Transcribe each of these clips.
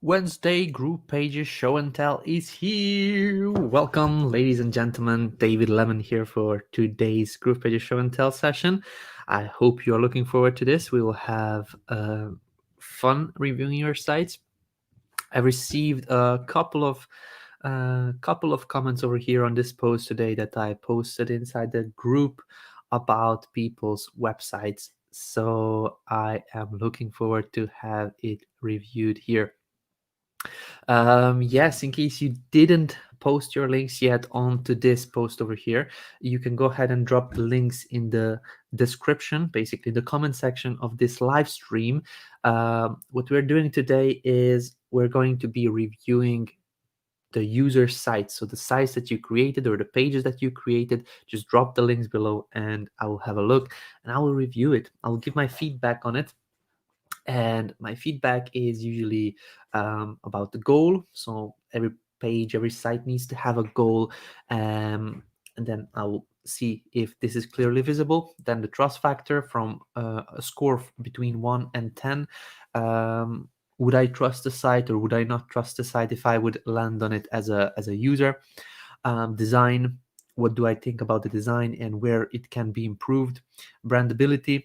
Wednesday GroovePages show and tell is here. Welcome, ladies and gentlemen. David Lemon here for today's GroovePages show and tell session. I hope you are looking forward to this. We will have fun reviewing your sites. I received a couple of comments over here on this post today that I posted inside the group about people's websites. So I am looking forward to have it reviewed here. Yes, in case you didn't post your links yet onto this post over here, you can go ahead and drop the links in the description, basically the comment section of this live stream. What we're doing today is we're going to be reviewing the user sites. So the sites that you created or the pages that you created, just drop the links below and I will have a look and I will review it. I'll give my feedback on it. And my feedback is usually about the goal. So every page, every site needs to have a goal, and then I will see if this is clearly visible. Then the trust factor from a score between 1 and 10. Would I trust the site or would I not trust the site if I would land on it as a user? Design, what do I think about the design and where it can be improved? Brandability,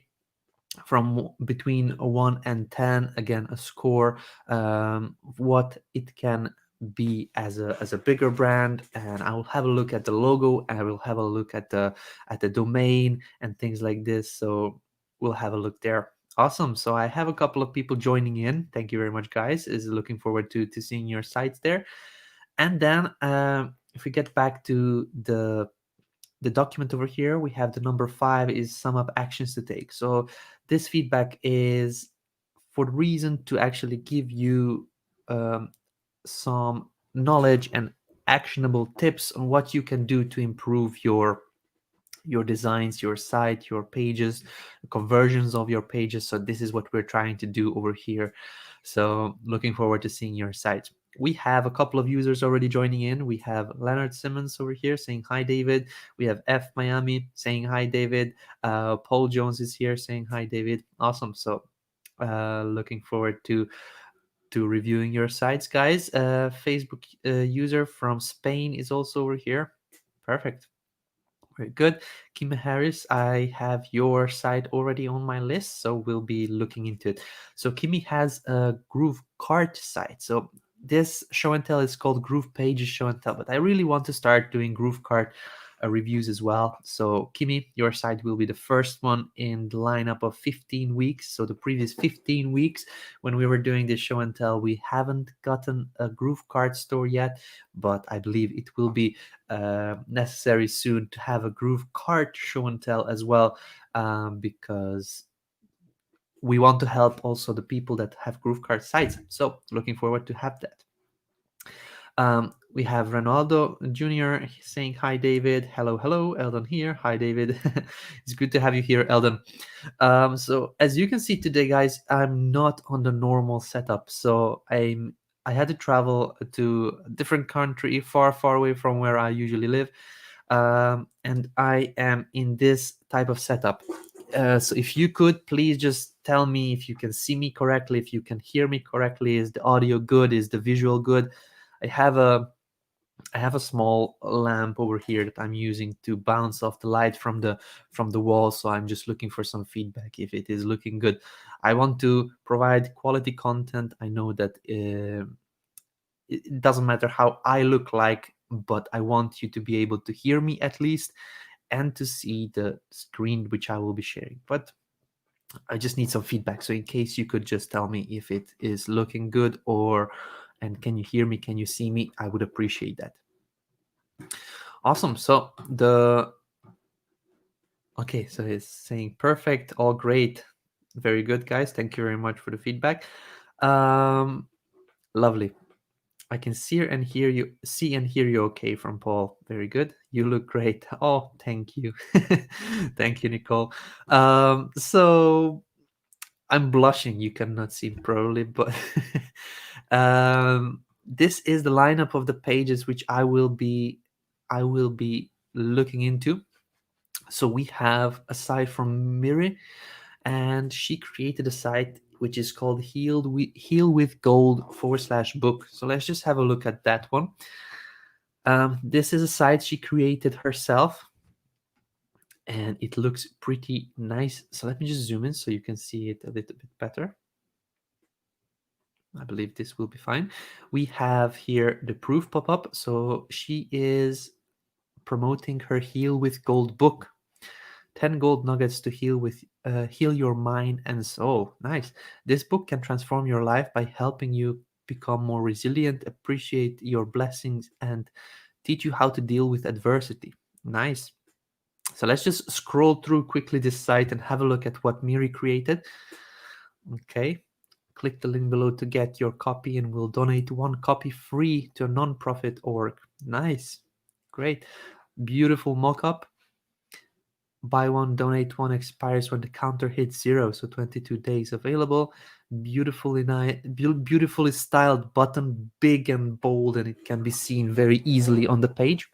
from between 1 and 10, again a score, what it can be as a bigger brand. And I will have a look at the logo, I will have a look at the domain and things like this. So we'll have a look there. Awesome. So I have a couple of people joining in. Thank you very much, guys. Is looking forward to seeing your sites there. And then if we get back to the document over here, we have the number 5 is sum up actions to take. So this feedback is for the reason to actually give you some knowledge and actionable tips on what you can do to improve your designs, your site, your pages, conversions of your pages. So this is what we're trying to do over here. So looking forward to seeing your site. We have a couple of users already joining in. We have Leonard Simmons over here saying hi, David. We have F Miami saying hi, David. Paul Jones is here saying hi, David. Awesome. So looking forward to reviewing your sites, guys. Facebook user from Spain is also over here. Perfect. Very good. Kim Harris, I have your site already on my list, so we'll be looking into it. So Kimi has a Groove Cart site. So this show and tell is called GroovePages show and tell, but I really want to start doing Groove Cart reviews as well. So Kimi, your site will be the first one in the lineup of 15 weeks. So the previous 15 weeks when we were doing this show and tell, we haven't gotten a Groove Cart store yet, but I believe it will be necessary soon to have a Groove Cart show and tell as well, because we want to help also the people that have Groove Cart sites. So looking forward to have that. We have Ronaldo Jr. saying hi, David. Hello, hello, Eldon here. Hi, David. It's good to have you here, Eldon. So as you can see today, guys, I'm not on the normal setup. So I had to travel to a different country, far, far away from where I usually live, and I am in this type of setup. So if you could please just tell me if you can see me correctly, if you can hear me correctly. Is the audio good? Is the visual good? I have a small lamp over here that I'm using to bounce off the light from the wall. So I'm just looking for some feedback if it is looking good. I want to provide quality content. I know that it doesn't matter how I look like, but I want you to be able to hear me at least and to see the screen which I will be sharing. But I just need some feedback. So in case you could just tell me if it is looking good, or and can you hear me? Can you see me? I would appreciate that. Awesome. So okay, so it's saying perfect, all great. Very good, guys. Thank you very much for the feedback. Lovely. I can see and hear you okay from Paul. Very good. You look great. Oh, thank you. Thank you, Nicole. So I'm blushing. You cannot see probably, but this is the lineup of the pages which I will be looking into. So we have a site from Miri, and she created a site which is called Heal with Gold / book. So let's just have a look at that one. This is a site she created herself, and it looks pretty nice. So let me just zoom in so you can see it a little bit better. I believe this will be fine. We have here the proof pop-up. So she is promoting her Heal with Gold book. 10 gold nuggets to heal your mind and soul. Nice. This book can transform your life by helping you become more resilient, appreciate your blessings, and teach you how to deal with adversity. Nice. So let's just scroll through quickly this site and have a look at what Miri created. Okay. Click the link below to get your copy, and we'll donate one copy free to a non-profit org. Nice. Great. Beautiful mock-up. Buy one, donate one expires when the counter hits 0, so 22 days available. Beautifully nice, beautifully styled button, big and bold, and it can be seen very easily on the page.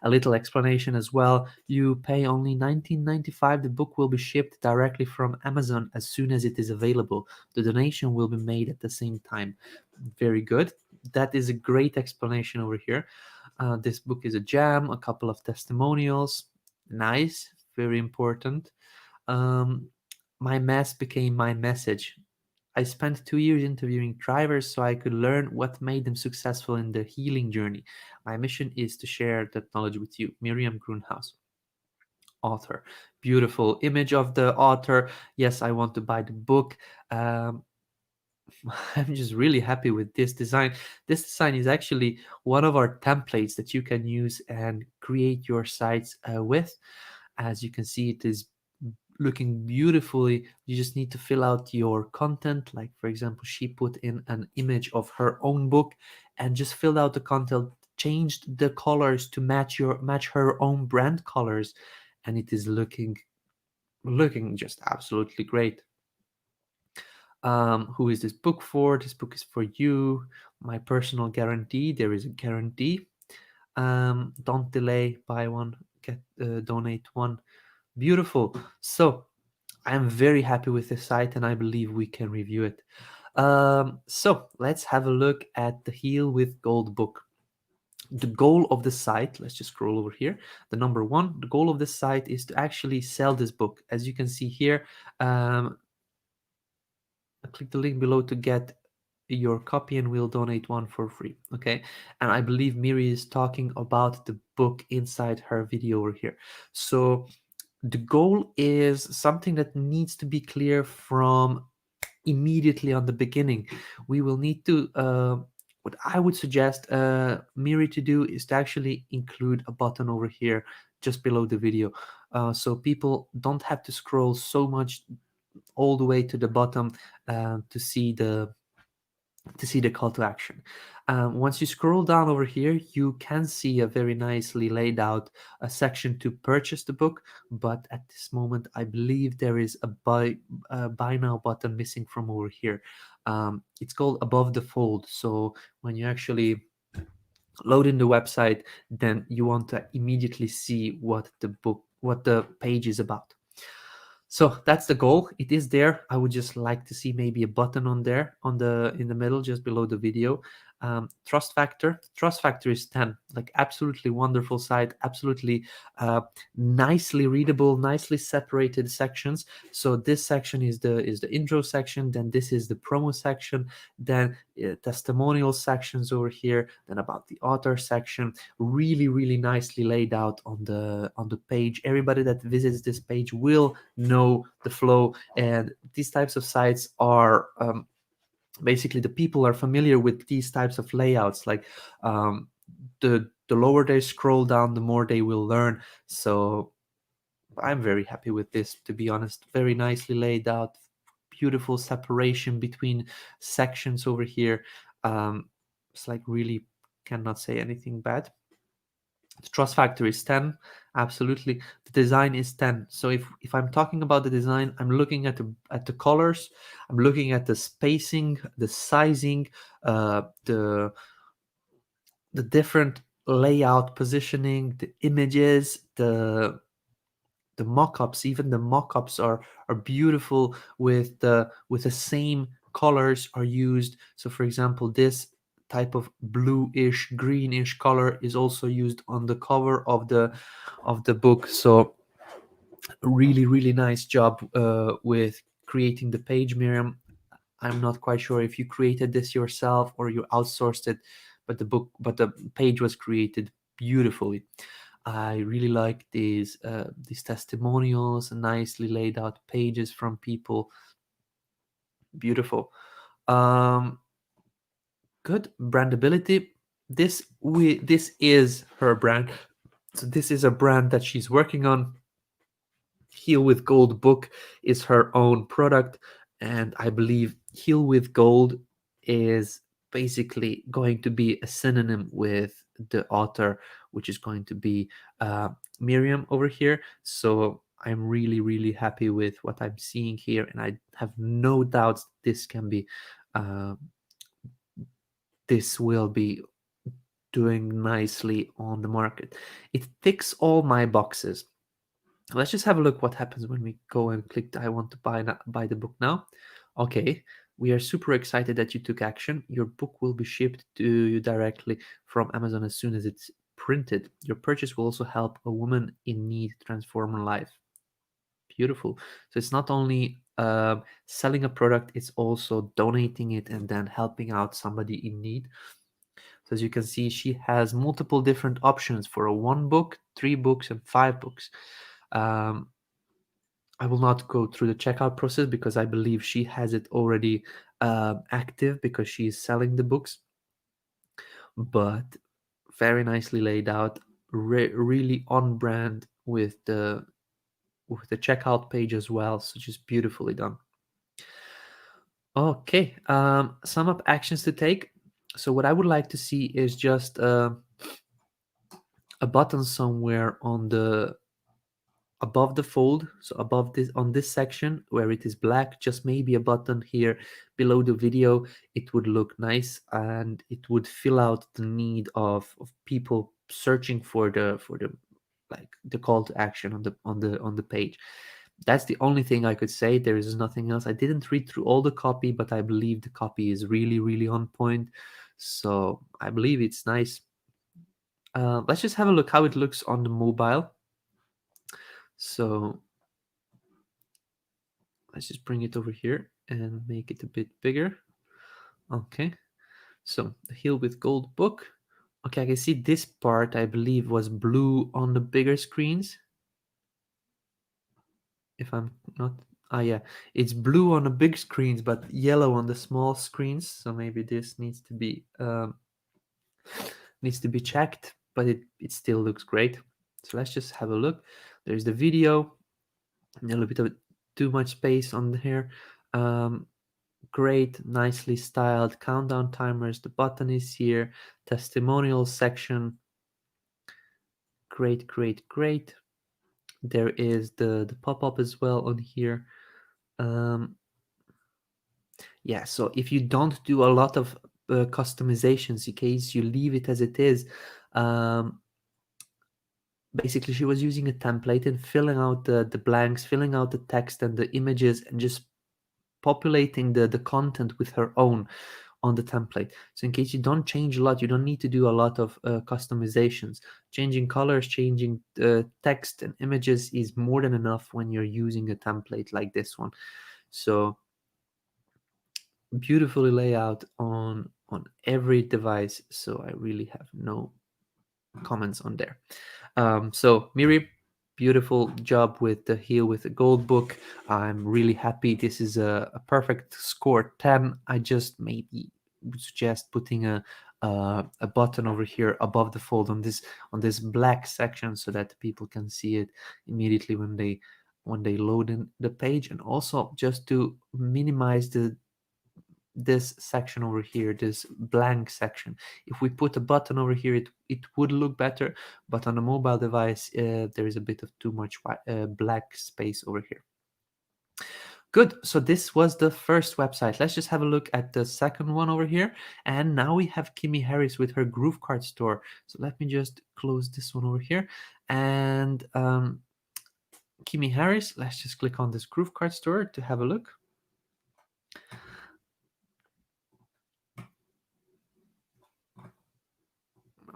A little explanation as well. You pay only $19.95. The book will be shipped directly from Amazon as soon as it is available. The donation will be made at the same time. Very good. That is a great explanation over here. This book is a gem, a couple of testimonials. Nice, very important. Um, my mess became my message. I spent 2 years interviewing drivers so I could learn what made them successful in their healing journey. My mission is to share that knowledge with you. Miriam Grunhaus, author. Beautiful image of the author. Yes, I want to buy the book. I'm just really happy with this design. This design is actually one of our templates that you can use and create your sites with. As you can see, it is looking beautifully. You just need to fill out your content. Like, for example, she put in an image of her own book and just filled out the content, changed the colors to match her own brand colors, and it is looking just absolutely great. Who is this book for? This book is for you. My personal guarantee. There is a guarantee. Don't delay. Buy one, donate one. Beautiful. So I am very happy with the site, and I believe we can review it. So let's have a look at the Heal with Gold book. The goal of the site, let's just scroll over here. The number one, the goal of the site is to actually sell this book. As you can see here, click the link below to get your copy, and we'll donate one for free. Okay. And I believe Miri is talking about the book inside her video over here. So the goal is something that needs to be clear from immediately on the beginning. We will need to what I would suggest Miri to do is to actually include a button over here just below the video, so people don't have to scroll so much all the way to the bottom to see the call to action. Once you scroll down over here, you can see a very nicely laid out a section to purchase the book. But at this moment, I believe there is a buy now button missing from over here. It's called above the fold. So when you actually load in the website, then you want to immediately see what the page is about. So that's the goal. It is there. I would just like to see maybe a button on there in the middle, just below the video. Trust factor is 10. Like, absolutely wonderful site, absolutely nicely readable, nicely separated sections. So this section is the intro section, then this is the promo section, then testimonial sections over here, then about the author section. Really nicely laid out on the page. Everybody that visits this page will know the flow, and these types of sites are basically, the people are familiar with these types of layouts. Like, the lower they scroll down, the more they will learn. So I'm very happy with this, to be honest. Very nicely laid out, beautiful separation between sections over here. It's like, really cannot say anything bad. The trust factor is 10. Absolutely. The design is 10. So if I'm talking about the design, I'm looking at the colors, I'm looking at the spacing, the sizing, the different layout positioning, the images, the mock-ups, even the mock-ups are beautiful, with the same colors are used. So for example, this type of bluish greenish color is also used on the cover of the book. So really, really nice job with creating the page, Miriam. I'm not quite sure if you created this yourself or you outsourced it, but the page was created beautifully. I really like these testimonials, nicely laid out pages from people. Beautiful. Um, Good brandability. This is her brand. So this is a brand that she's working on. Heal with Gold book is her own product, and I believe Heal with Gold is basically going to be a synonym with the author, which is going to be Miriam over here. So I'm really, really happy with what I'm seeing here, and I have no doubts this can be, uh, this will be doing nicely on the market. It ticks all my boxes. Let's just have a look what happens when we go and click I want to buy the book now. Okay, we are super excited that you took action. Your book will be shipped to you directly from Amazon as soon as it's printed. Your purchase will also help a woman in need transform her life. Beautiful. So it's not only selling a product, it's also donating it and then helping out somebody in need. So as you can see, she has multiple different options for a 1 book, 3 books, and 5 books. Um, I will not go through the checkout process because I believe she has it already active because she is selling the books. But very nicely laid out, really on brand with the checkout page as well. So just beautifully done. Okay, sum up actions to take. So what I would like to see is just a button somewhere on the above the fold, so above this on this section where it is black, just maybe a button here below the video. It would look nice and it would fill out the need of people searching for the like the call to action on the page. That's the only thing I could say. There is nothing else. I didn't read through all the copy, but I believe the copy is really, really on point. So I believe it's nice. Let's just have a look how it looks on the mobile. So let's just bring it over here and make it a bit bigger. Okay, so the Heal with Gold book. Okay, I can see this part, I believe, was blue on the bigger screens. If I'm not, yeah, it's blue on the big screens, but yellow on the small screens. So maybe this needs to be checked, but it still looks great. So let's just have a look. There's the video, a little bit of too much space on here. Great, nicely styled countdown timers. The button is here. Testimonials section. Great, great, great. There is the pop-up as well on here. Yeah, so if you don't do a lot of customizations, in case you leave it as it is, basically she was using a template and filling out the blanks, filling out the text and the images, and just populating the content with her own on the template. So in case you don't change a lot, you don't need to do a lot of customizations. Changing colors, changing text and images is more than enough when you're using a template like this one. So beautifully laid out on every device. So I really have no comments on there. So Miri, beautiful job with the Heal with the Gold book. I'm really happy. This is a perfect score 10. I just maybe would suggest putting a button over here above the fold on this black section so that people can see it immediately when they load in the page, and also just to minimize this section over here, this blank section. If we put a button over here, it would look better, but on a mobile device, there is a bit of too much black space over here. Good. So this was the first website. Let's just have a look at the second one over here. And now we have Kimmy Harris with her Groove Card store. So let me just close this one over here. And Kimmy Harris. Let's just click on this Groove Card store to have a look.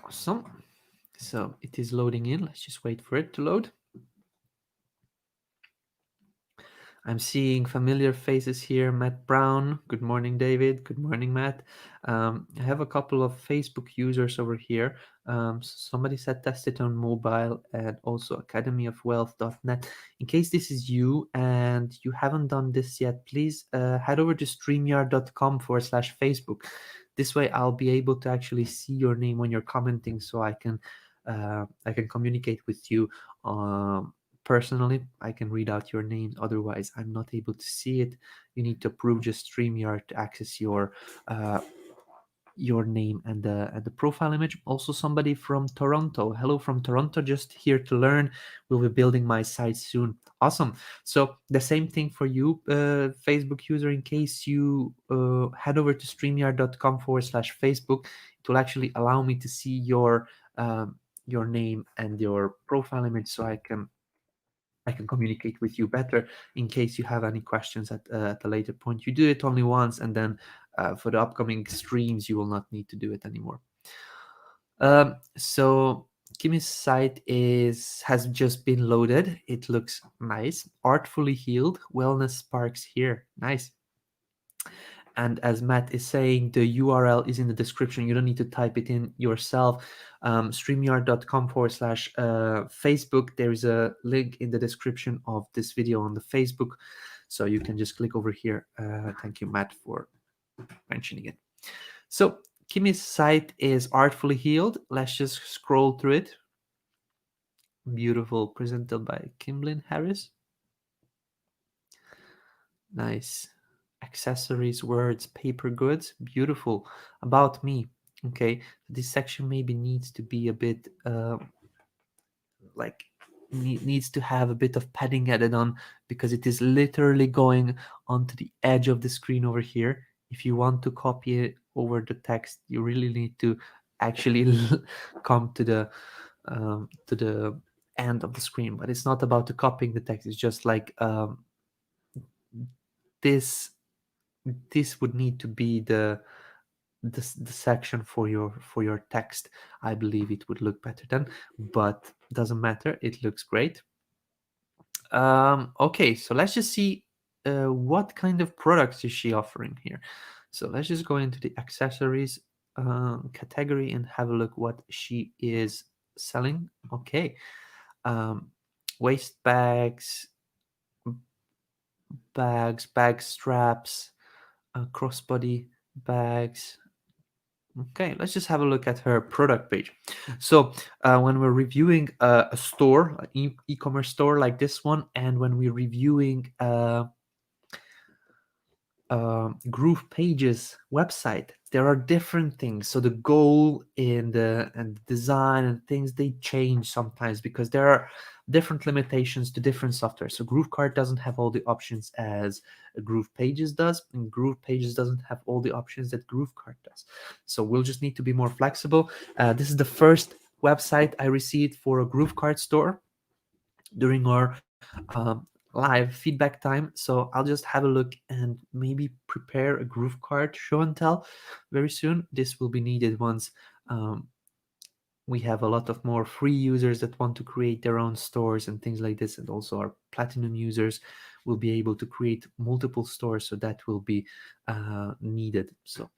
Awesome. So it is loading in. Let's just wait for it to load. I'm seeing familiar faces here. Matt Brown. Good morning, David. Good morning, Matt. I have a couple of Facebook users over here. Somebody said test it on mobile, and also academyofwealth.net. In case this is you and you haven't done this yet, please head over to streamyard.com/Facebook. This way I'll be able to actually see your name when you're commenting, so I can communicate with you. Personally, I can read out your name. Otherwise, I'm not able to see it. You need to approve just StreamYard to access your name and the profile image. Also, somebody from Toronto. Hello from Toronto. Just here to learn. We'll be building my site soon. Awesome. So the same thing for you, Facebook user. In case you head over to streamyard.com/Facebook, it will actually allow me to see your name and your profile image, so I can communicate with you better in case you have any questions at a later point. You do it only once, and then for the upcoming streams, you will not need to do it anymore. So Kimmy's site has just been loaded. It looks nice. Artfully healed. Wellness sparks here. Nice. And as Matt is saying, the URL is in the description. You don't need to type it in yourself. Streamyard.com/Facebook. There is a link in the description of this video on the Facebook. So you can just click over here. Thank you, Matt, for mentioning it. So Kimmy's site is Artfully Healed. Let's just scroll through it. Beautiful, presented by Kimblin Harris. Nice. Accessories, words, paper goods. Beautiful. About me. Okay, this section maybe needs to be a bit like needs to have a bit of padding added on, because it is literally going onto the edge of the screen over here. If you want to copy it over the text, you really need to actually come to the end of the screen. But it's not about the copying the text. It's just like this would need to be the section for your text. I believe it would look better then, but doesn't matter. It looks great. Okay, so let's just see what kind of products is she offering here. So let's just go into the accessories category and have a look what she is selling. Okay, waist bags, bag straps, crossbody bags. Okay, let's just have a look at her product page. So when we're reviewing a store, an e-commerce store like this one, and when we're reviewing GroovePages website, there are different things. So the goal and the design and things, they change sometimes because there are different limitations to different software. So GrooveCard doesn't have all the options as GroovePages does, and GroovePages doesn't have all the options that GrooveCard does. So we'll just need to be more flexible. This is the first website I received for a GrooveCard store during our live feedback time. So I'll just have a look and maybe prepare a GrooveCard show and tell very soon. This will be needed once we have a lot of more free users that want to create their own stores and things like this, and also our platinum users will be able to create multiple stores, so that will be needed. So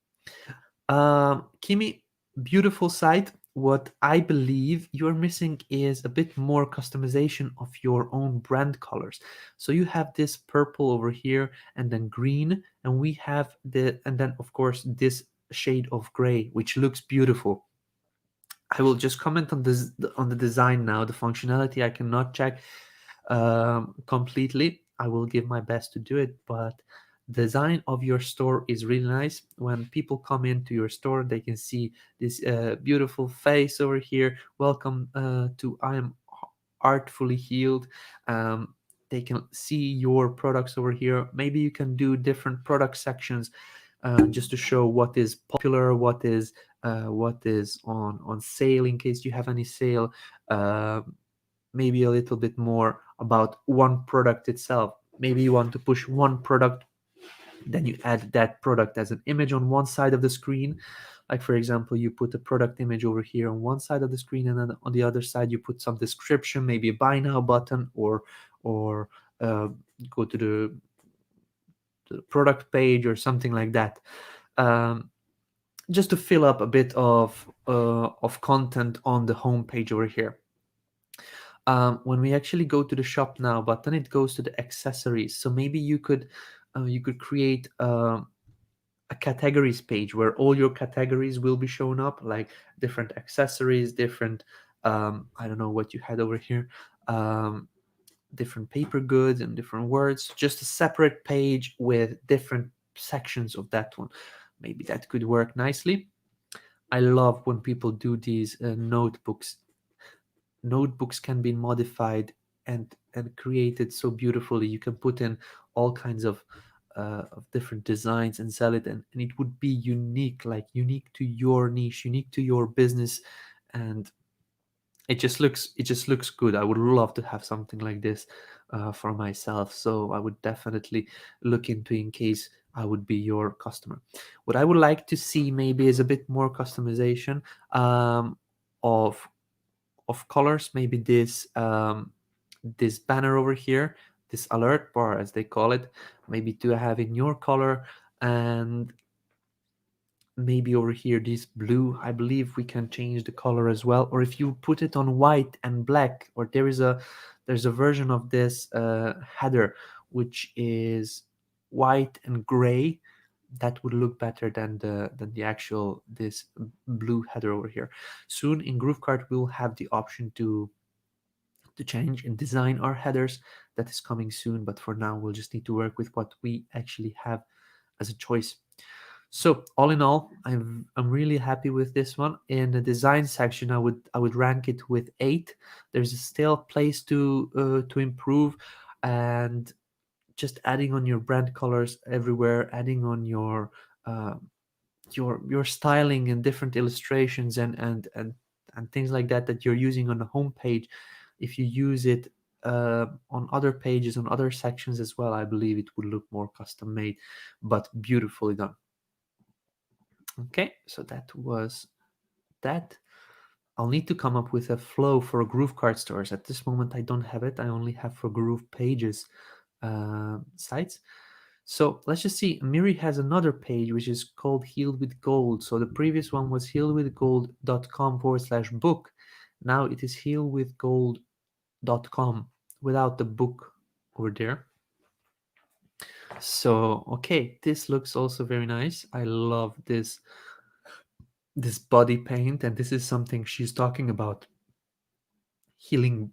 Kimmy, beautiful site. What I believe you're missing is a bit more customization of your own brand colors. So you have this purple over here, and then green, and we have and then of course this shade of gray, which looks beautiful. I will just comment on this on the design now. The functionality I cannot check completely. I will give my best to do it, but design of your store is really nice. When people come into your store, they can see this beautiful face over here. Welcome to I am Artfully Healed. They can see your products over here. Maybe you can do different product sections just to show what is popular, what is on sale in case you have any sale. maybe a little bit more about one product itself. Maybe you want to push one product, then you add that product as an image on one side of the screen. Like for example, you put a product image over here on one side of the screen, and then on the other side you put some description, maybe a buy now button, or uh, go to the product page or something like that. um, just to fill up a bit of content on the home page over here. When we actually go to the shop now button, it goes to the accessories. So maybe you could create a categories page where all your categories will be shown up, like different accessories, different I don't know what you had over here, um, different paper goods and different words. Just a separate page with different sections of that one. Maybe that could work nicely. I love when people do these notebooks. Notebooks can be modified and created so beautifully. You can put in all kinds of different designs and sell it, and it would be unique, like unique to your niche, unique to your business, and it just looks good. I would love to have something like this for myself, so I would definitely look into in case I would be your customer. What I would like to see maybe is a bit more customization of colors. Maybe this banner over here, this alert bar as they call it, maybe to have in your color, and maybe over here this blue. I believe we can change the color as well, or if you put it on white and black, or there's a version of this header which is white and gray, that would look better than the actual this blue header over here. Soon in GrooveCart we'll have the option to change and design our headers. That is coming soon, but for now we'll just need to work with what we actually have as a choice. So all in all, I'm really happy with this one. In the design section, I would rank it with 8. There's still place to improve, and just adding on your brand colors everywhere, adding on uh, your styling and different illustrations and things like that that you're using on the home page. If you use it on other pages, on other sections as well, I believe it would look more custom made, but beautifully done. Okay, so that was that. I'll need to come up with a flow for GrooveCart stores. At this moment, I don't have it. I only have for GroovePages sites. So let's just see. Miri has another page which is called Healed with Gold. So the previous one was healedwithgold.com/book. Now it is healwithgold.com without the book over there. So okay, this looks also very nice. I love this body paint, and this is something she's talking about, healing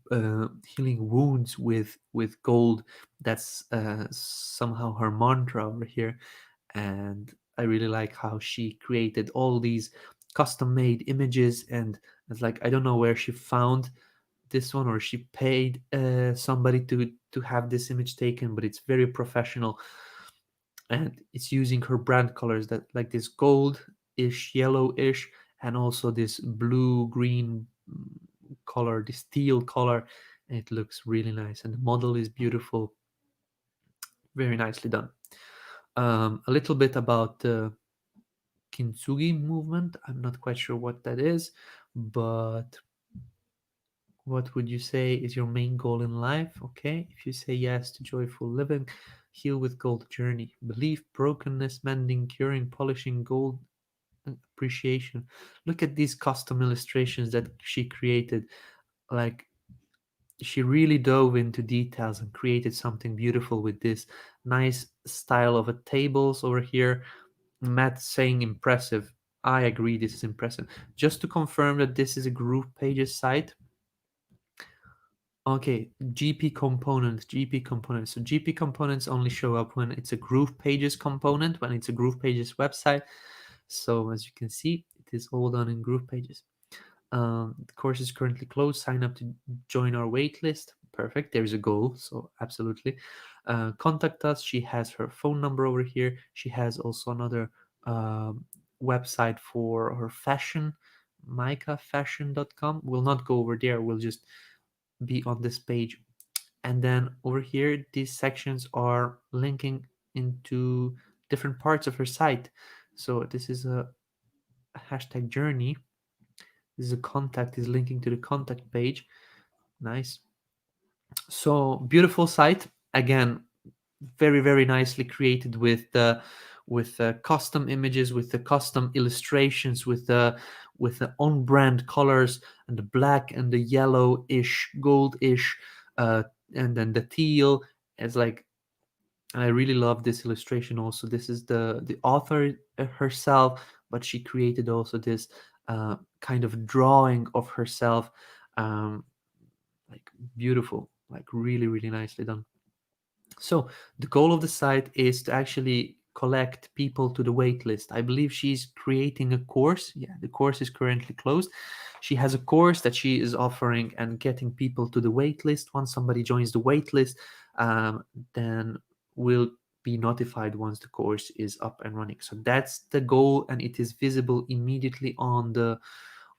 wounds with gold. That's somehow her mantra over here, and I really like how she created all these custom made images. And it's like, I don't know where she found this one, or she paid somebody to have this image taken, but it's very professional, and it's using her brand colors, that like this gold-ish, yellow-ish, and also this blue green color, this teal color, and it looks really nice, and the model is beautiful, very nicely done. A little bit about the kintsugi movement. I'm not quite sure what that is, but what would you say is your main goal in life? Okay, if you say yes to joyful living, heal with gold journey, belief, brokenness, mending, curing, polishing, gold appreciation. Look at these custom illustrations that she created. Like, she really dove into details and created something beautiful with this nice style of a tables over here. Matt saying impressive. I agree, this is impressive. Just to confirm that this is a GroovePages site. Okay, GP components, GP components. So GP components only show up when it's a GroovePages component, when it's a GroovePages website. So as you can see, it is all done in GroovePages. The course is currently closed. Sign up to join our waitlist. Perfect. There's a goal. So absolutely. Contact us. She has her phone number over here. She has also another website for her fashion, micafashion.com. We'll not go over there. We'll just be on this page. And then over here, these sections are linking into different parts of her site. So this is a hashtag journey. This is a contact, is linking to the contact page. Nice. So beautiful site. Again, very, very nicely created with the custom images, with the custom illustrations, with the on brand colors, and the black and the yellow-ish, gold-ish, uh, and then the teal. It's like, and I really love this illustration also. This is the author herself, but she created also this kind of drawing of herself, um, like beautiful, like really, really nicely done. So the goal of the site is to actually collect people to the wait list. I believe she's creating a course. Yeah, the course is currently closed. She has a course that she is offering and getting people to the wait list. Once somebody joins the wait list, then we'll be notified once the course is up and running. So that's the goal, and it is visible immediately on the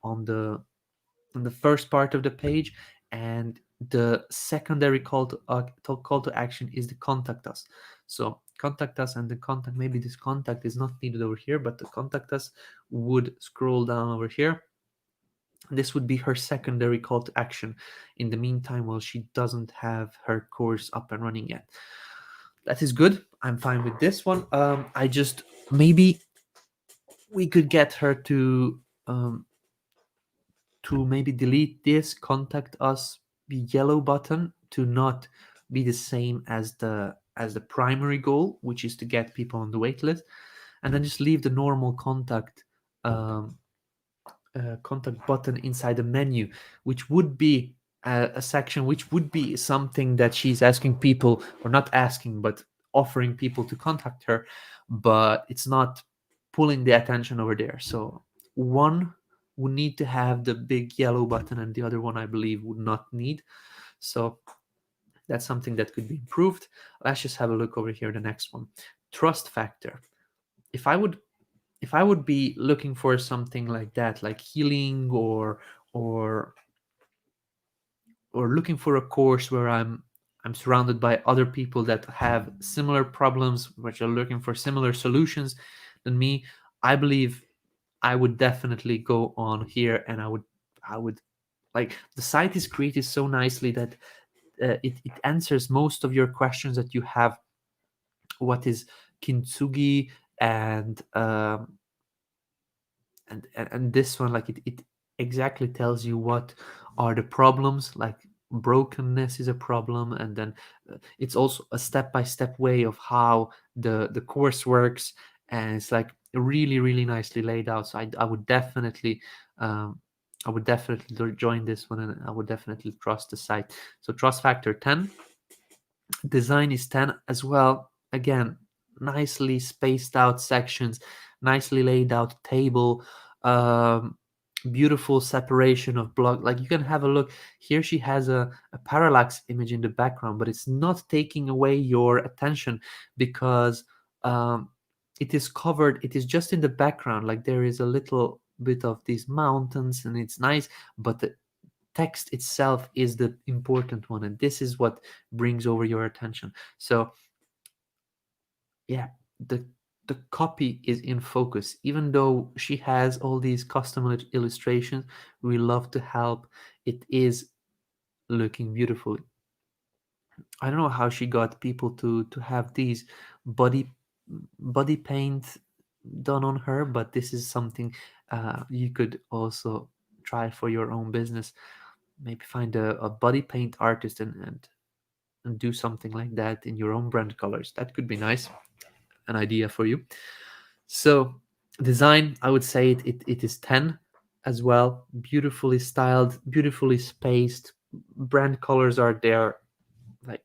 on the first part of the page. And the secondary call to action is the contact us. So contact us, and the contact, maybe this contact is not needed over here, but the contact us would scroll down over here. This would be her secondary call to action in the meantime, while she doesn't have her course up and running yet. That is good. I'm fine with this one. I just, maybe we could get her to maybe delete this contact us yellow button to not be the same as the primary goal, which is to get people on the wait list, and then just leave the normal um, contact button inside the menu, which would be a section, which would be something that she's asking people, or not asking, but offering people to contact her, but it's not pulling the attention over there. So one would need to have the big yellow button, and the other one, I believe, would not need. So that's something that could be improved. Let's just have a look over here. The next one, trust factor. If I would if I would be looking for something like that, like healing, or or looking for a course where I'm surrounded by other people that have similar problems, which are looking for similar solutions than me, I believe I would definitely go on here, and I would like, the site is created so nicely that it answers most of your questions that you have. What is kintsugi, and and this one, like, it exactly tells you what are the problems. Like, brokenness is a problem, and then it's also a step-by-step way of how the course works, and it's like really, really nicely laid out. So I would definitely um, join this one, and I would definitely trust the site. So trust factor 10. Design is 10 as well. Again, nicely spaced out sections, nicely laid out table, um, beautiful separation of block. Like, you can have a look here. She has a parallax image in the background, but it's not taking away your attention, because um, it is covered. It is just in the background. Like, there is a little bit of these mountains, and it's nice, but the text itself is the important one, and this is what brings over your attention. So yeah, the the copy is in focus. Even though she has all these custom illustrations, we love to help. It is looking beautifully. I don't know how she got people to have these body body paint done on her, but this is something you could also try for your own business. Maybe find a body paint artist, and do something like that in your own brand colors. That could be nice. An idea for you. So design, I would say it is 10 as well. Beautifully styled, beautifully spaced. Brand colors are there. Like,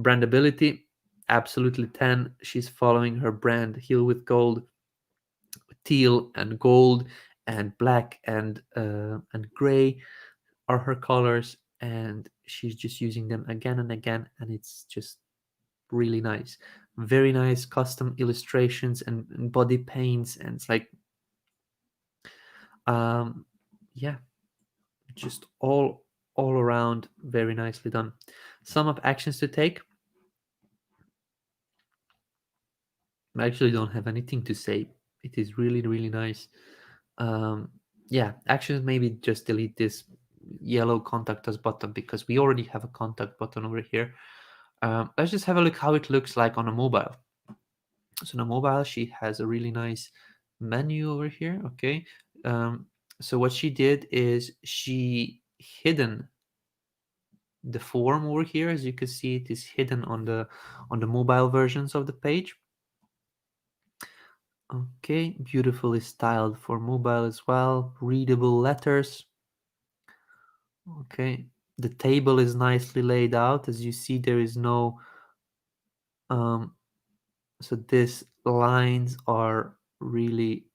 brandability, absolutely 10. She's following her brand, Heal with Gold, teal and gold and black and gray are her colors, and she's just using them again and again, and it's just really nice. Very nice custom illustrations and body paints, and it's like, um yeah, just all. all around very nicely done. Sum up actions to take. I actually don't have anything to say. It is really, really nice. Um, yeah, actions, maybe just delete this yellow contact us button because we already have a contact button over here. Let's just have a look how it looks like on a mobile. So on a mobile, she has a really nice menu over here. Okay. So what she did is she hidden the form over here. As you can see, it is hidden on the mobile versions of the page. Okay, beautifully styled for mobile as well. Readable letters. Okay, the table is nicely laid out. As you see, there is no so these lines are really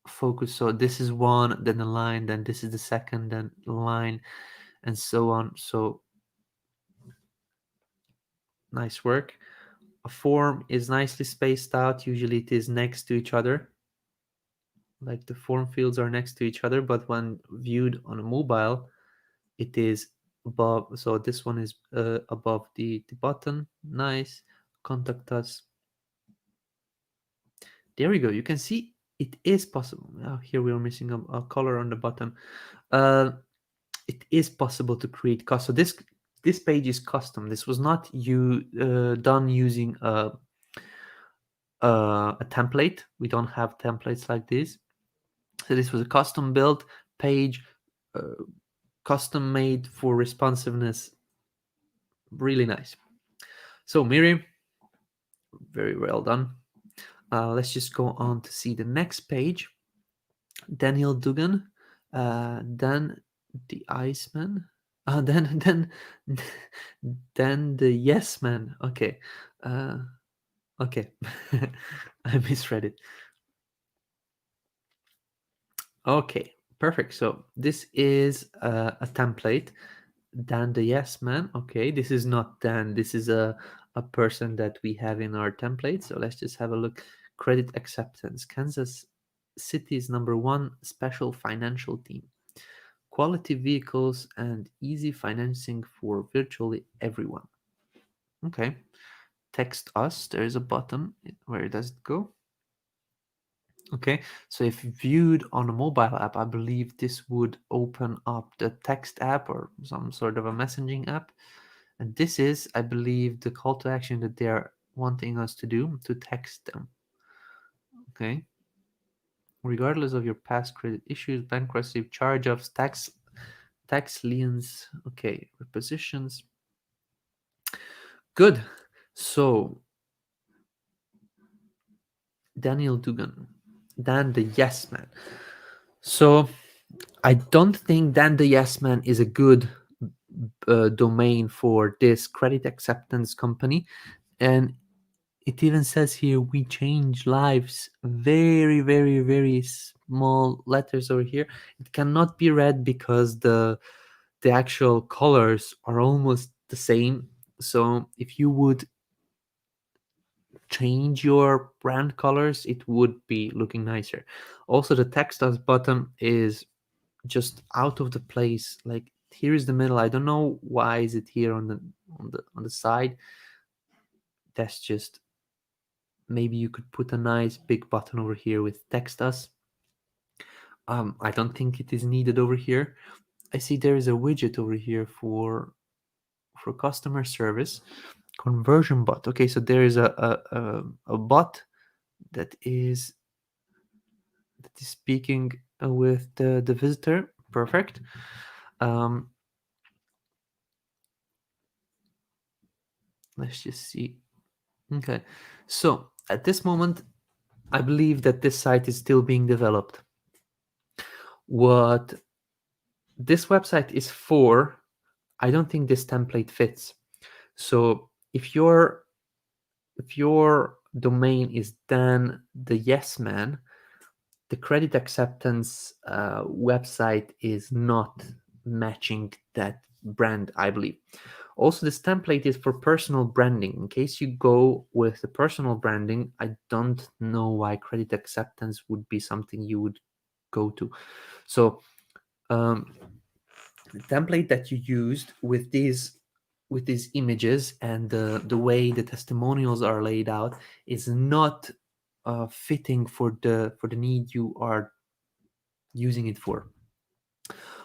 focused. So this is one, then a line, then this is the second, then line, and so on. So nice work. A form is nicely spaced out. Usually it is next to each other. Like the form fields are next to each other, but when viewed on a mobile, it is above. So this one is above the button. Nice. Contact us. There we go. You can see it is possible. Oh, here we are missing a color on the button. It is possible to create custom. This page is custom. This was not done using a template. We don't have templates like this. So this was a custom built page, uh, custom made for responsiveness. Really nice. So Miri, very well done. Let's just go on to see the next page. Daniel Dugan, then the Iceman, then then the Yes Man. Okay, okay, I misread it. Okay, perfect. So this is a template. Dan the Yes Man. Okay, this is not Dan. This is a person that we have in our template. So let's just have a look. Credit acceptance. Kansas City's #1 special financial team. Quality vehicles and easy financing for virtually everyone. Okay. Text us. There is a button. Where does it go? Okay, so if viewed on a mobile app, I believe this would open up the text app or some sort of a messaging app. And this is, I believe, the call to action that they're wanting us to do, to text them. Okay. Regardless of your past credit issues, bankruptcy, charge-offs, tax liens, okay, repositions. Good. So Daniel Dugan, Dan the Yes Man. So I don't think Dan the Yes Man is a good domain for this credit acceptance company. And it even says here we change lives. Very, very, very small letters over here. It cannot be read because the actual colors are almost the same. So if you would change your brand colors, it would be looking nicer. Also, the text as bottom is just out of the place. Like here is the middle. I don't know why is it here on the side. That's just, maybe you could put a nice big button over here with text us. I don't think it is needed over here. I see there is a widget over here for customer service conversion bot. Okay, so there is a bot that is speaking with the visitor. Perfect. Um, let's just see. Okay, so at this moment, I believe that this site is still being developed. What this website is for, I don't think this template fits. So if your domain is Dan the Yes Man, the credit acceptance website is not matching that brand, I believe. Also, this template is for personal branding. In case you go with the personal branding, I don't know why credit acceptance would be something you would go to. So the template that you used with these images and the way the testimonials are laid out is not fitting for the need you are using it for.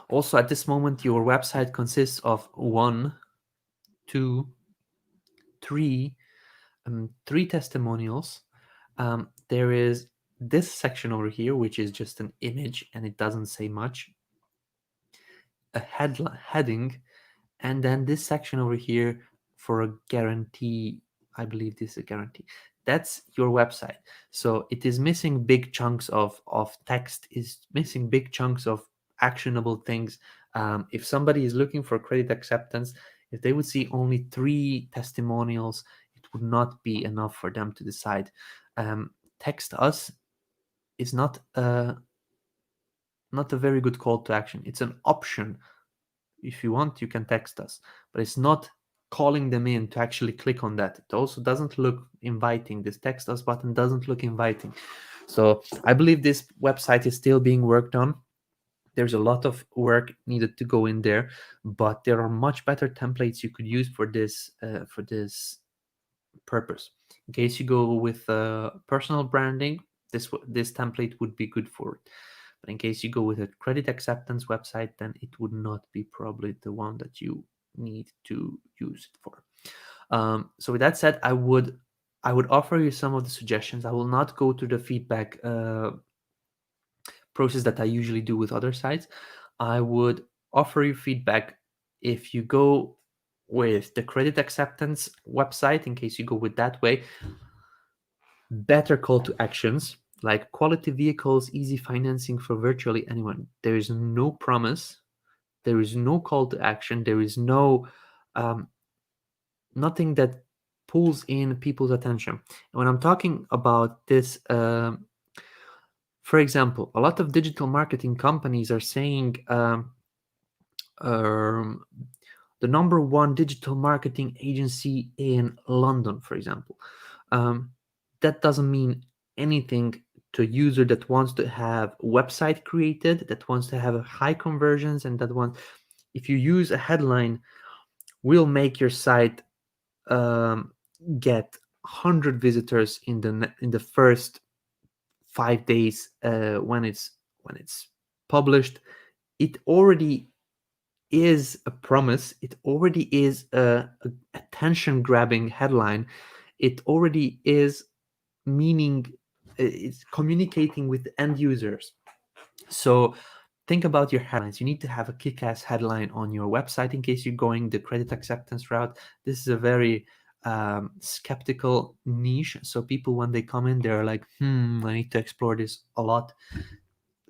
Also, at this moment, your website consists of one, two, three, three testimonials. There is this section over here, which is just an image and it doesn't say much. A heading, and then this section over here for a guarantee. I believe this is a guarantee. That's your website. So it is missing big chunks of text, is missing big chunks of actionable things. If somebody is looking for credit acceptance, if they would see only 3 testimonials, it would not be enough for them to decide. Text us is not a very good call to action. It's an option. If you want, you can text us, but it's not calling them in to actually click on that. It also doesn't look inviting. This text us button doesn't look inviting. So I believe this website is still being worked on. There's a lot of work needed to go in there, but there are much better templates you could use for this purpose. In case you go with personal branding, this template would be good for it. But in case you go with a credit acceptance website, then it would not be probably the one that you need to use it for. So with that said, I would offer you some of the suggestions. I will not go through the feedback process that I usually do with other sites. I would offer you feedback if you go with the credit acceptance website. In case you go with that way, better call to actions like quality vehicles, easy financing for virtually anyone. There is no promise, there is no call to action, there is no nothing that pulls in people's attention. And when I'm talking about this, for example, a lot of digital marketing companies are saying the number one digital marketing agency in London, for example. That doesn't mean anything to a user that wants to have a website created, that wants to have a high conversions, and that wants, if you use a headline, will make your site get 100 visitors in the first 5 days when it's published. It already is a promise. It already is a attention grabbing headline. It already is meaning, it's communicating with end users. So think about your headlines. You need to have a kick-ass headline on your website in case you're going the credit acceptance route. This is a very skeptical niche. So people, when they come in, they're like, I need to explore this a lot.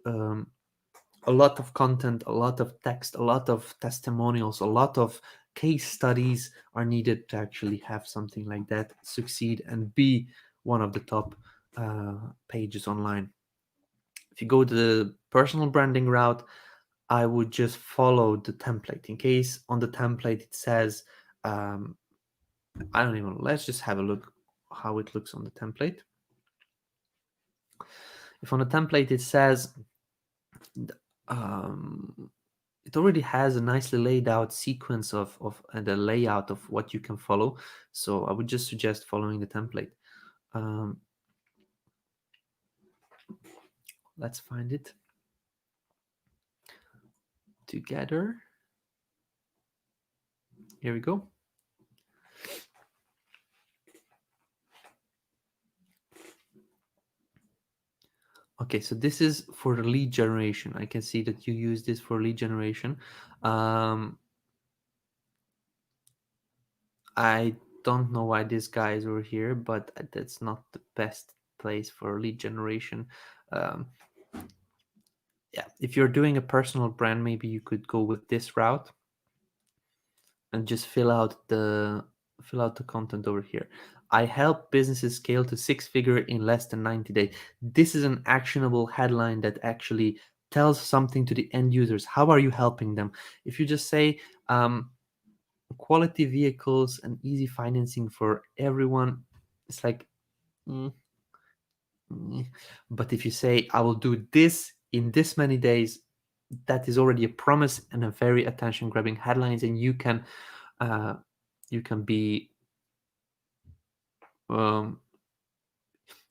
A lot of content, a lot of text, a lot of testimonials, a lot of case studies are needed to actually have something like that succeed and be one of the top pages online. If you go the personal branding route, I would just follow the template. In case on the template it says, I don't even, let's just have a look how it looks on the template. If on the template it says, it already has a nicely laid out sequence of the layout of what you can follow. So I would just suggest following the template. Let's find it together. Here we go. Okay, so this is for the lead generation. I can see that you use this for lead generation. I don't know why this guy is over here, but that's not the best place for lead generation. Yeah, if you're doing a personal brand, maybe you could go with this route and just fill out the content over here. I help businesses scale to 6-figure in less than 90 days. This is an actionable headline that actually tells something to the end users. How are you helping them? If you just say quality vehicles and easy financing for everyone, it's like, but if you say I will do this in this many days, that is already a promise and a very attention grabbing headlines, and you can be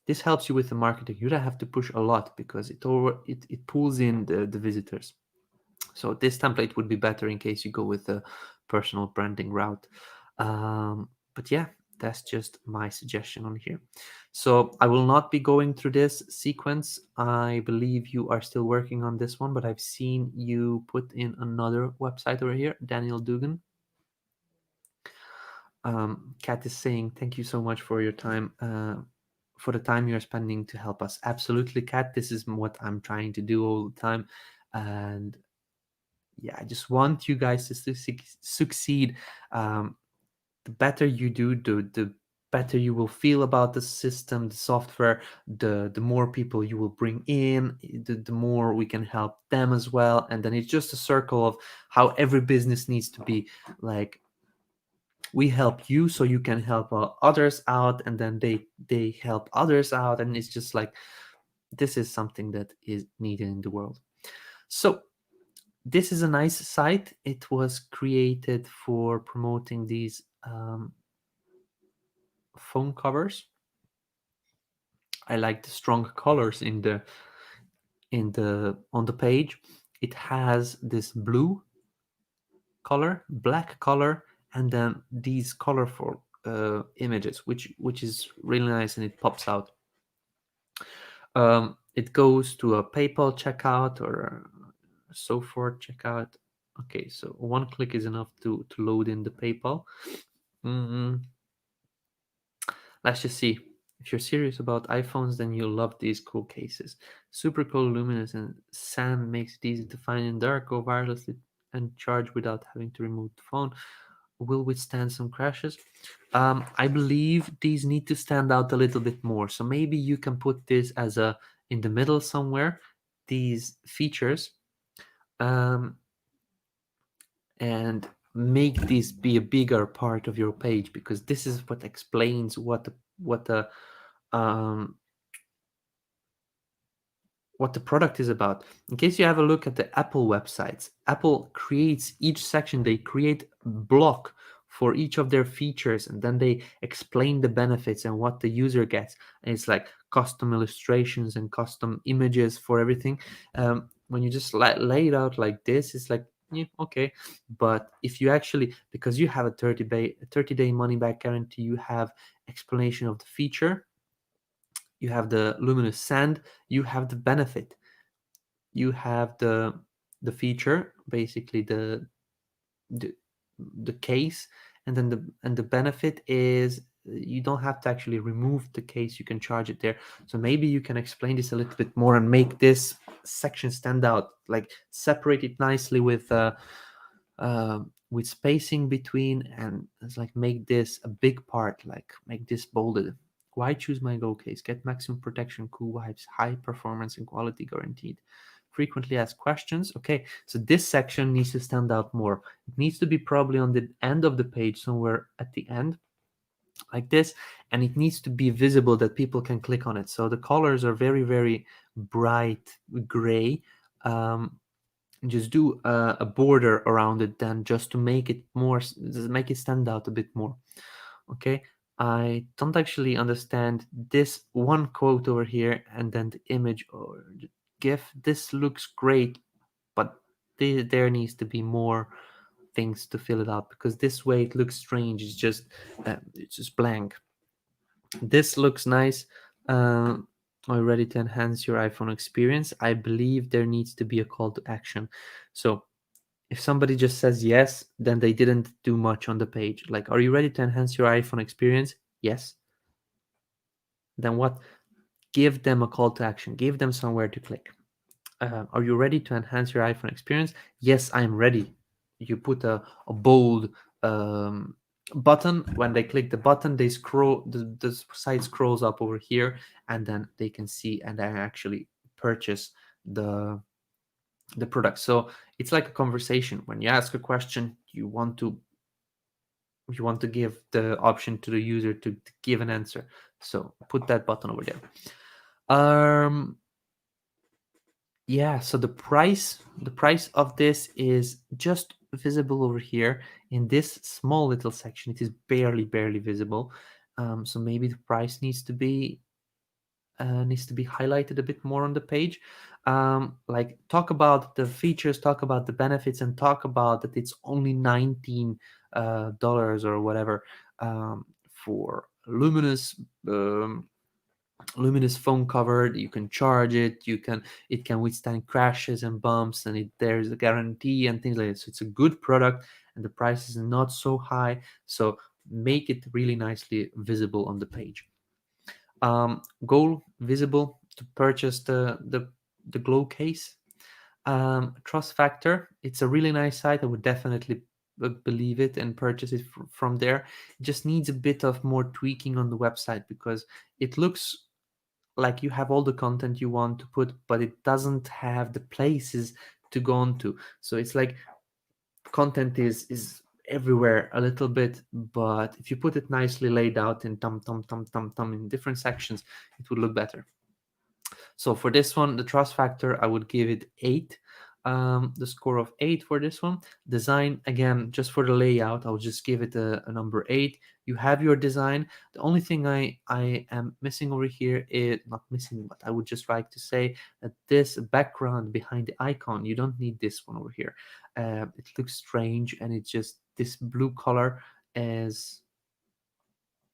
this helps you with the marketing. You don't have to push a lot because it pulls in the visitors. So this template would be better in case you go with a personal branding route. But yeah, that's just my suggestion on here. So I will not be going through this sequence. I believe you are still working on this one, but I've seen you put in another website over here, Daniel Dugan. Kat is saying, thank you so much for your time, for the time you're spending to help us. Absolutely, Kat. This is what I'm trying to do all the time. And yeah, I just want you guys to succeed. The better you do, the better you will feel about the system, the software, the more people you will bring in, the more we can help them as well. And then it's just a circle of how every business needs to be. Like, we help you so you can help others out, and then they help others out, and it's just like, this is something that is needed in the world. So this is a nice site. It was created for promoting these phone covers. I like the strong colors in the on the page. It has this blue color, black color, and then these colorful images, which is really nice, and it pops out. It goes to a PayPal checkout or so forth checkout. Okay, so one click is enough to load in the PayPal. Let's just see. If you're serious about iPhones, then you'll love these cool cases. Super cool, luminous, and sand makes it easy to find in dark. Go wirelessly and charge without having to remove the phone. Will withstand some crashes. I believe these need to stand out a little bit more. So maybe you can put this as a in the middle somewhere. These features, and make this be a bigger part of your page, because this is what explains um, what the product is about. In case you have a look at the Apple websites, Apple creates each section, they create a block for each of their features, and then they explain the benefits and what the user gets. And it's like custom illustrations and custom images for everything. When you just lay it out like this, it's like, yeah, okay. But if you actually, because you have a 30-day money back guarantee, you have explanation of the feature, you have the luminous sand, you have the benefit, you have the feature, basically the, the case, and then the benefit is you don't have to actually remove the case, you can charge it there. So maybe you can explain this a little bit more and make this section stand out, like separate it nicely with spacing between, and it's like make this a big part, like make this bolded. Why choose my Go case? Get maximum protection, cool vibes, high performance and quality guaranteed. Frequently asked questions. Okay, so this section needs to stand out more. It needs to be probably on the end of the page, somewhere at the end, like this, and it needs to be visible that people can click on it. So the colors are very, very bright gray. Just do a border around it then, just to make it more, make it stand out a bit more. Okay, I don't actually understand this one quote over here, and then the image or the gif. This looks great, but there needs to be more things to fill it out, because this way it looks strange. It's just blank. This looks nice. Are you ready to enhance your iPhone experience? I believe there needs to be a call to action. So if somebody just says yes, then they didn't do much on the page. Like, are you ready to enhance your iPhone experience? Yes. Then what? Give them a call to action. Give them somewhere to click. Are you ready to enhance your iPhone experience? Yes, I'm ready. You put a bold button. When they click the button, they scroll, the site scrolls up over here, and then they can see and then actually purchase the product. So it's like a conversation. When you ask a question, you want to give the option to the user to give an answer. So put that button over there. Yeah, so the price of this is just visible over here in this small little section. It is barely visible. So maybe the price needs to be highlighted a bit more on the page. Like, talk about the features, talk about the benefits, and talk about that it's only $19 or whatever, for luminous phone cover. You can charge it, it can withstand crashes and bumps, and there's a guarantee and things like that. So it's a good product, and the price is not so high. So make it really nicely visible on the page. Goal visible to purchase the glow case. Trust factor, it's a really nice site. I would definitely believe it and purchase it from there. It just needs a bit of more tweaking on the website, because it looks like you have all the content you want to put, but it doesn't have the places to go on to. So it's like content is everywhere a little bit, but if you put it nicely laid out in tum in different sections, it would look better. So for this one, the trust factor, I would give it 8. The score of 8 for this one. Design, again, just for the layout, I'll just give it a number 8. You have your design. The only thing I am missing over here is, not missing, but I would just like to say that this background behind the icon, you don't need this one over here. It looks strange, and it's just this blue color is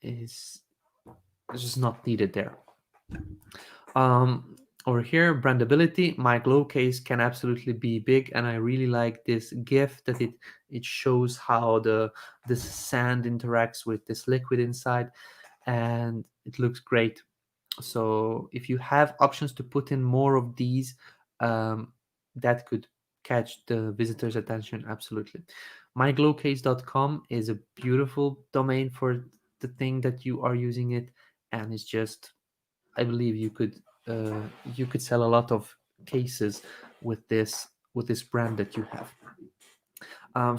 just not needed there. Um, Over here, brandability, my glow case can absolutely be big, and I really like this GIF that it shows how this sand interacts with this liquid inside, and it looks great. So if you have options to put in more of these, um, that could catch the visitor's attention. Absolutely. Myglowcase.com is a beautiful domain for the thing that you are using it, and it's just, I believe you could sell a lot of cases with this brand that you have.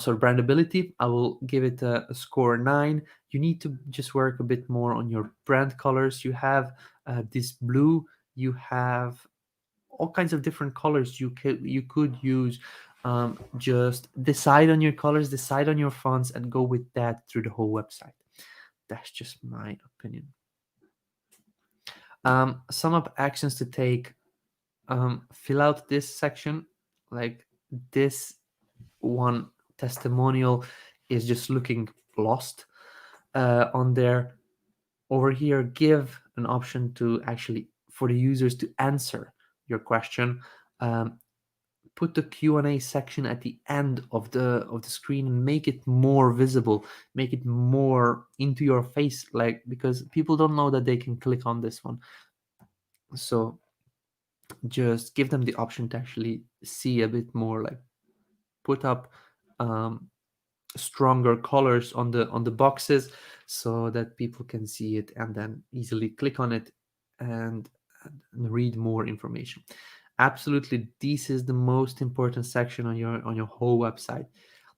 So brandability, I will give it a score 9. You need to just work a bit more on your brand colors. You have this blue. You have all kinds of different colors you could use. Just decide on your colors, decide on your fonts, and go with that through the whole website. That's just my opinion. Sum up actions to take. Fill out this section. Like, this one testimonial is just looking lost on there. Over here, give an option to actually for the users to answer your question. um, Put the Q&A section at the end of the screen and make it more visible, make it more into your face, like, because people don't know that they can click on this one. So just give them the option to actually see a bit more, like, put up um, stronger colors on the boxes, so that people can see it and then easily click on it and, and read more information. Absolutely, this is the most important section on your whole website.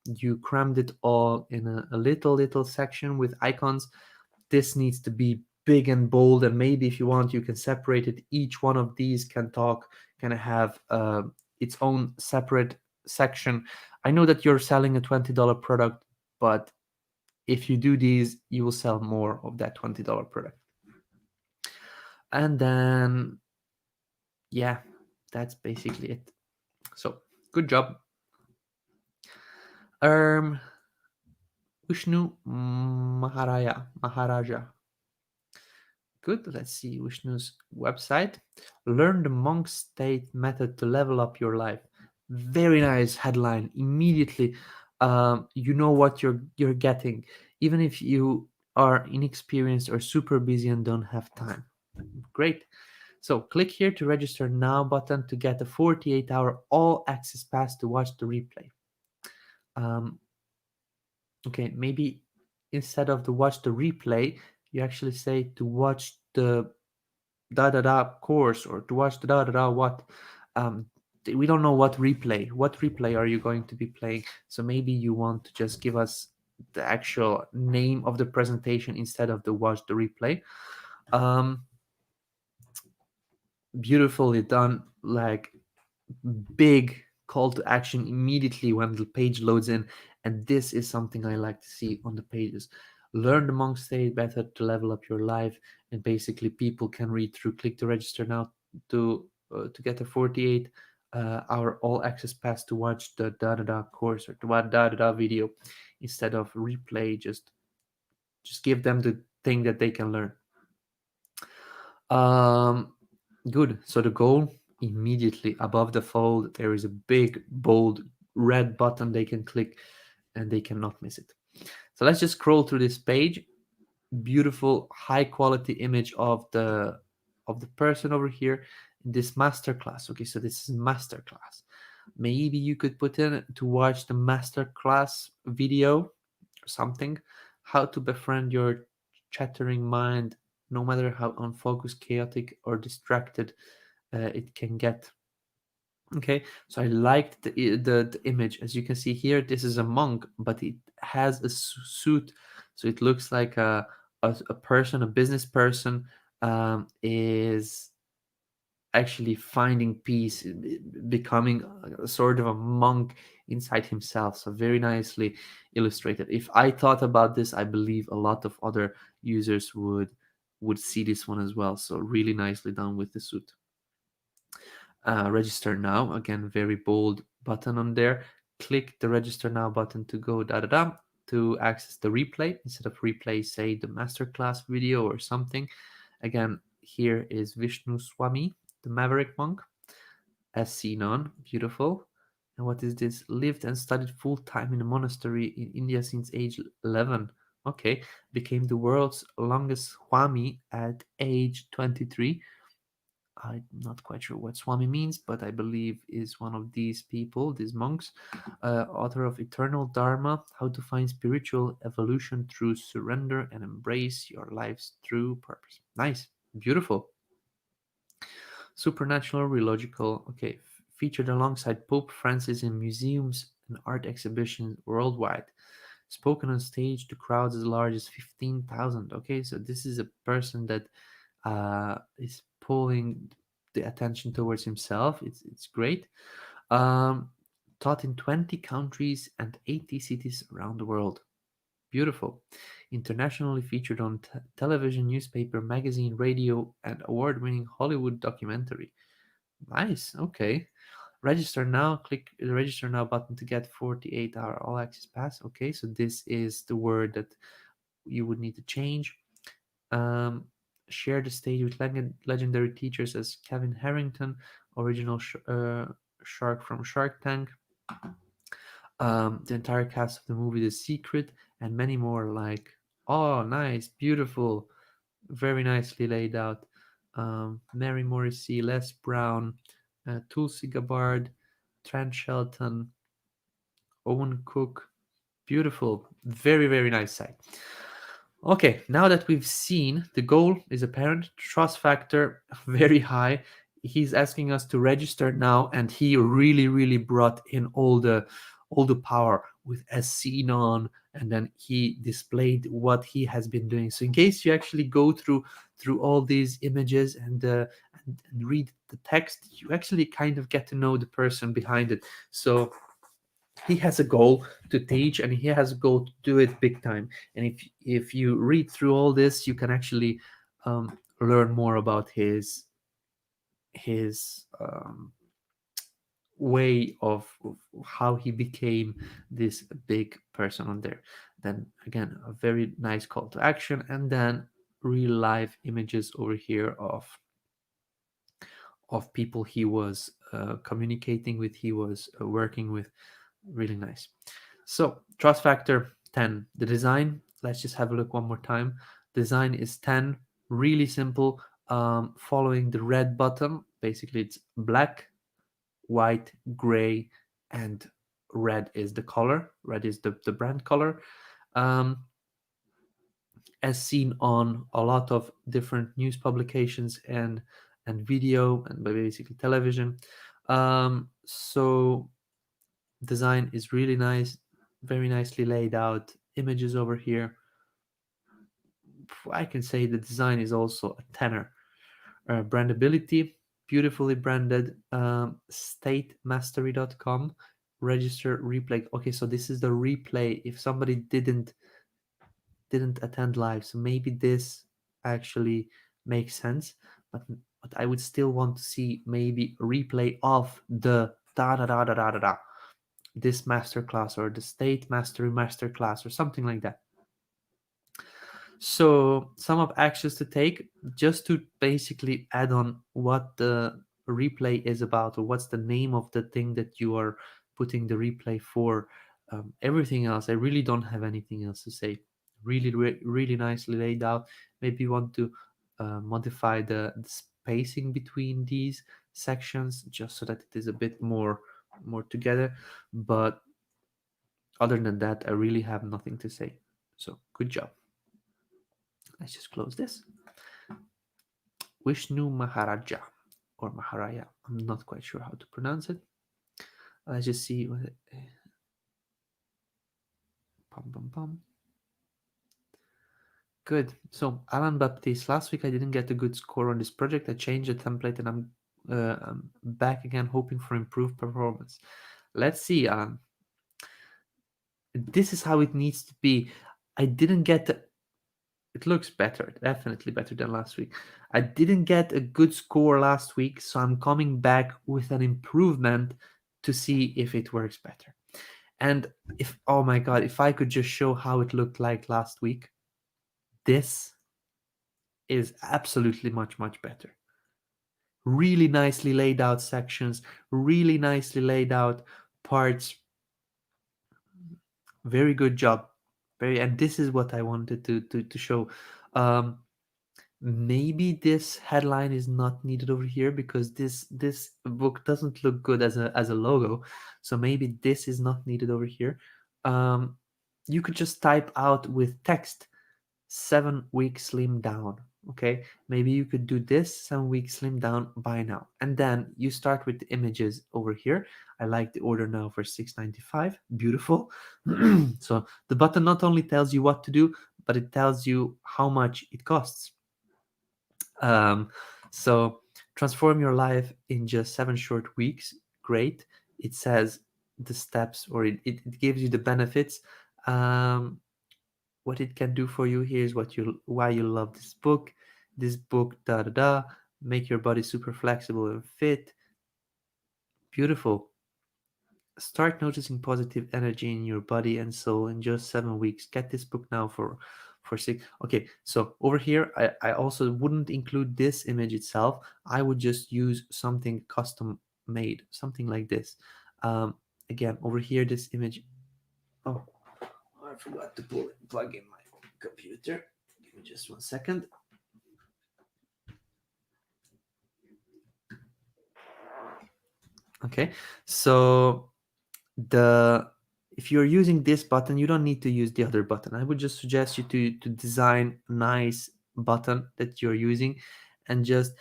You crammed it all in a little section with icons. This needs to be big and bold, and maybe if you want, you can separate it. Each one of these can have its own separate section. I know that you're selling a $20 product, but if you do these, you will sell more of that $20 product. And then, yeah, that's basically it. So good job. Vishnu Maharaja. Good. Let's see Vishnu's website. Learn the monk state method to level up your life. Very nice headline. Immediately, you know what you're getting, even if you are inexperienced or super busy and don't have time. Great. So click here to register now button to get a 48-hour all access pass to watch the replay. Um, okay, maybe instead of to watch the replay, you actually say to watch the da da da course, or to watch the da da da what. um we don't know what replay are you going to be playing, so maybe you want to just give us the actual name of the presentation instead of the watch the replay. um Beautifully done. Like, big call to action immediately when the page loads in, and this is something I like to see on the pages. Learn the monk state method to level up your life, and basically people can read through. Click to register now to get a 48 hour all access pass to watch the da da da course or the da da da video instead of replay. Just give them the thing that they can learn. Um, Good. So the goal, immediately above the fold, there is a big, bold red button they can click and they cannot miss it. So let's just scroll through this page. Beautiful, high quality image of the person over here in this masterclass. Okay, so this is masterclass. Maybe you could put in to watch the masterclass video or something. How to befriend your chattering mind, no matter how unfocused, chaotic, or distracted it can get. Okay, so I liked the image. As you can see here, this is a monk, but it has a suit, so it looks like a person, a business person, is actually finding peace, becoming a sort of a monk inside himself. So very nicely illustrated. If I thought about this, I believe a lot of other users would see this one as well. So really nicely done with the suit. Register now, again, very bold button on there. Click the register now button to go da da da to access the replay. Instead of replay, say the masterclass video or something. Again, here is Vishnu Swami, the Maverick monk, as seen on. Beautiful. And what is this? Lived and studied full time in a monastery in India since age 11. Okay. Became the world's longest Swami at age 23. I'm not quite sure what Swami means, but I believe is one of these people, these monks. Author of Eternal Dharma, How to Find Spiritual Evolution Through Surrender and Embrace Your Life's True Purpose. Nice. Beautiful. Supernatural, Relogical. Okay. Featured alongside Pope Francis in museums and art exhibitions worldwide. Spoken on stage to crowds as large as 15,000. Okay, so this is a person that is pulling the attention towards himself. It's great. Um, Taught in 20 countries and 80 cities around the world. Beautiful. Internationally featured on television, newspaper, magazine, radio, and award-winning Hollywood documentary. Nice. Okay. Register now. Click the register now button to get 48-hour all access pass. Okay, so this is the word that you would need to change. Um, Share the stage with legendary teachers as Kevin Harrington, original shark from Shark Tank, the entire cast of the movie The Secret, and many more. Like, oh, nice, beautiful, very nicely laid out. Mary Morrissey, Les Brown, Tulsi Gabbard, Trent Shelton, Owen Cook. Beautiful, very, very nice site. Okay, now that we've seen the goal is apparent, trust factor very high. He's asking us to register now, and he really, really brought in all the power with as seen on, and then he displayed what he has been doing. So in case you actually go through all these images and read the text, you actually kind of get to know the person behind it. So he has a goal to teach and he has a goal to do it big time, and if you read through all this you can actually learn more about his way of how he became this big person on there. Then again, a very nice call to action, and then real life images over here of people he was communicating with, he was working with. Really nice. So trust factor 10. The design, let's just have a look one more time. Design is 10. Really simple. Following the red button, basically it's black, white, gray, and red is the color. Red is the brand color. Um, as seen on a lot of different news publications and video and basically television. So design is really nice, very nicely laid out. Images over here. I can say the design is also a tenor. Brandability, beautifully branded, statemastery.com, register replay. Okay, so this is the replay if somebody didn't attend live. So maybe this actually makes sense, but I would still want to see maybe a replay of the da da da da da da da this masterclass, or the state mastery masterclass, or something like that. So some of actions to take, just to basically add on what the replay is about, or what's the name of the thing that you are putting the replay for. Everything else, I really don't have anything else to say. Really, really nicely laid out. Maybe you want to modify the spacing between these sections, just so that it is a bit more together. But other than that, I really have nothing to say. So good job. Let's just close this. Vishnu Maharaja or Maharaya. I'm not quite sure how to pronounce it. Let's just see what it. Pum, pum, pum. Good. So Alan Baptiste. Last week I didn't get a good score on this project. I changed the template and I'm back again, hoping for improved performance. Let's see, Alan. This is how it needs to be. I didn't get the, it looks better, definitely better than last week. I didn't get a good score last week, so I'm coming back with an improvement to see if it works better. And if, oh my god, if I could just show how it looked like last week, this is absolutely much better. Really nicely laid out sections, really nicely laid out parts. Very good job. And this is what I wanted to show. Um, Maybe this headline is not needed over here because this book doesn't look good as a logo, so maybe this is not needed over here. You could just type out with text 7 week slim down. Okay, maybe you could do this 7 week slim down by now, and then you start with the images over here. I like the order now for 6.95. Beautiful. So the button not only tells you what to do, but it tells you how much it costs. So transform your life in just 7 short weeks. Great. It says the steps, or it gives you the benefits. What it can do for you. Here's why you love this book. This book, da da da, make your body super flexible and fit. Beautiful. Start noticing positive energy in your body and soul in just 7 weeks. Get this book now for 6. Okay, so over here I also wouldn't include this image itself. I would just use something custom made, something like this. Again, over here, this image. Oh, I forgot to plug in my computer. Give me just 1 second. Okay, so the if you're using this button, you don't need to use the other button. I would just suggest you to design a nice button that you're using, and just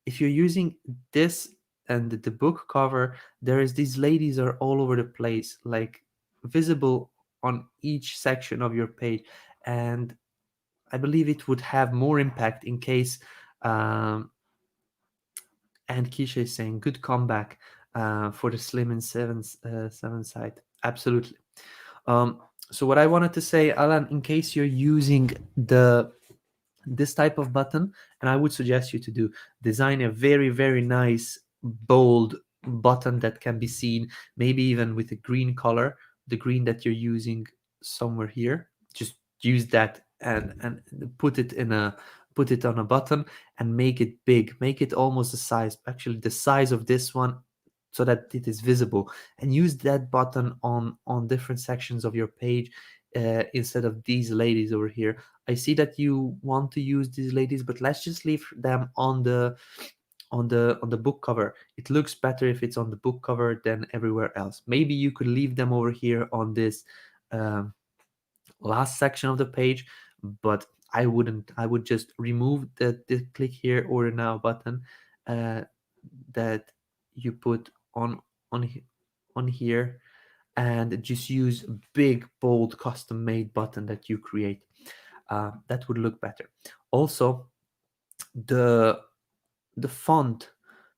if you're using this and the book cover, there is these ladies are all over the place, like visible on each section of your page, and I believe it would have more impact in case. And Keisha is saying, good comeback for the Slim and seven side. Absolutely. So what I wanted to say, Alan, in case you're using this type of button, and I would suggest you to design a very nice bold button that can be seen, maybe even with a green color, the green that you're using somewhere here. Just use that and put it on a button and make it big, make it almost the size of this one, so that it is visible, and use that button on different sections of your page, instead of these ladies over here. I see that you want to use these ladies, but let's just leave them on the book cover. It looks better if it's on the book cover than everywhere else. Maybe you could leave them over here on this um, last section of the page, but I wouldn't. I would just remove the click here order now button uh, that you put on here, and just use a big bold custom made button that you create. That would look better. Also, the font.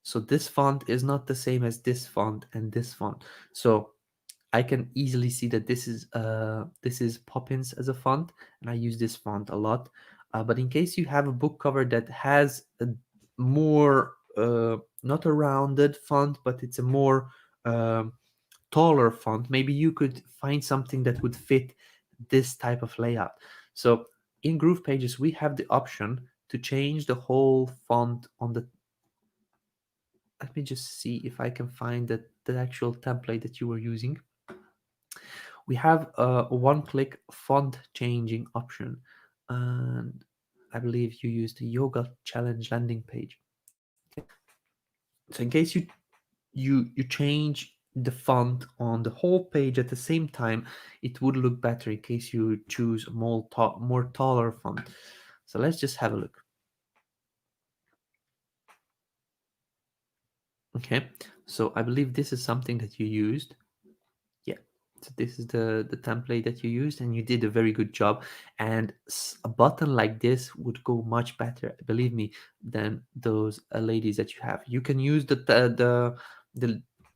So this font is not the same as this font and this font. So I can easily see that this is Poppins as a font, and I use this font a lot. But in case you have a book cover that has a more not a rounded font, but it's a more um taller font, maybe you could find something that would fit this type of layout. So in GroovePages, we have the option to change the whole font on the. Let me just see if I can find the actual template that you were using. We have a one-click font changing option, and I believe you used the yoga challenge landing page. Okay, so in case you change the font on the whole page at the same time, it would look better in case you choose a more taller font. So let's just have a look. Okay, so I believe this is something that you used. Yeah, so this is the template that you used, and you did a very good job. And a button like this would go much better, believe me, than those ladies that you have. You can use the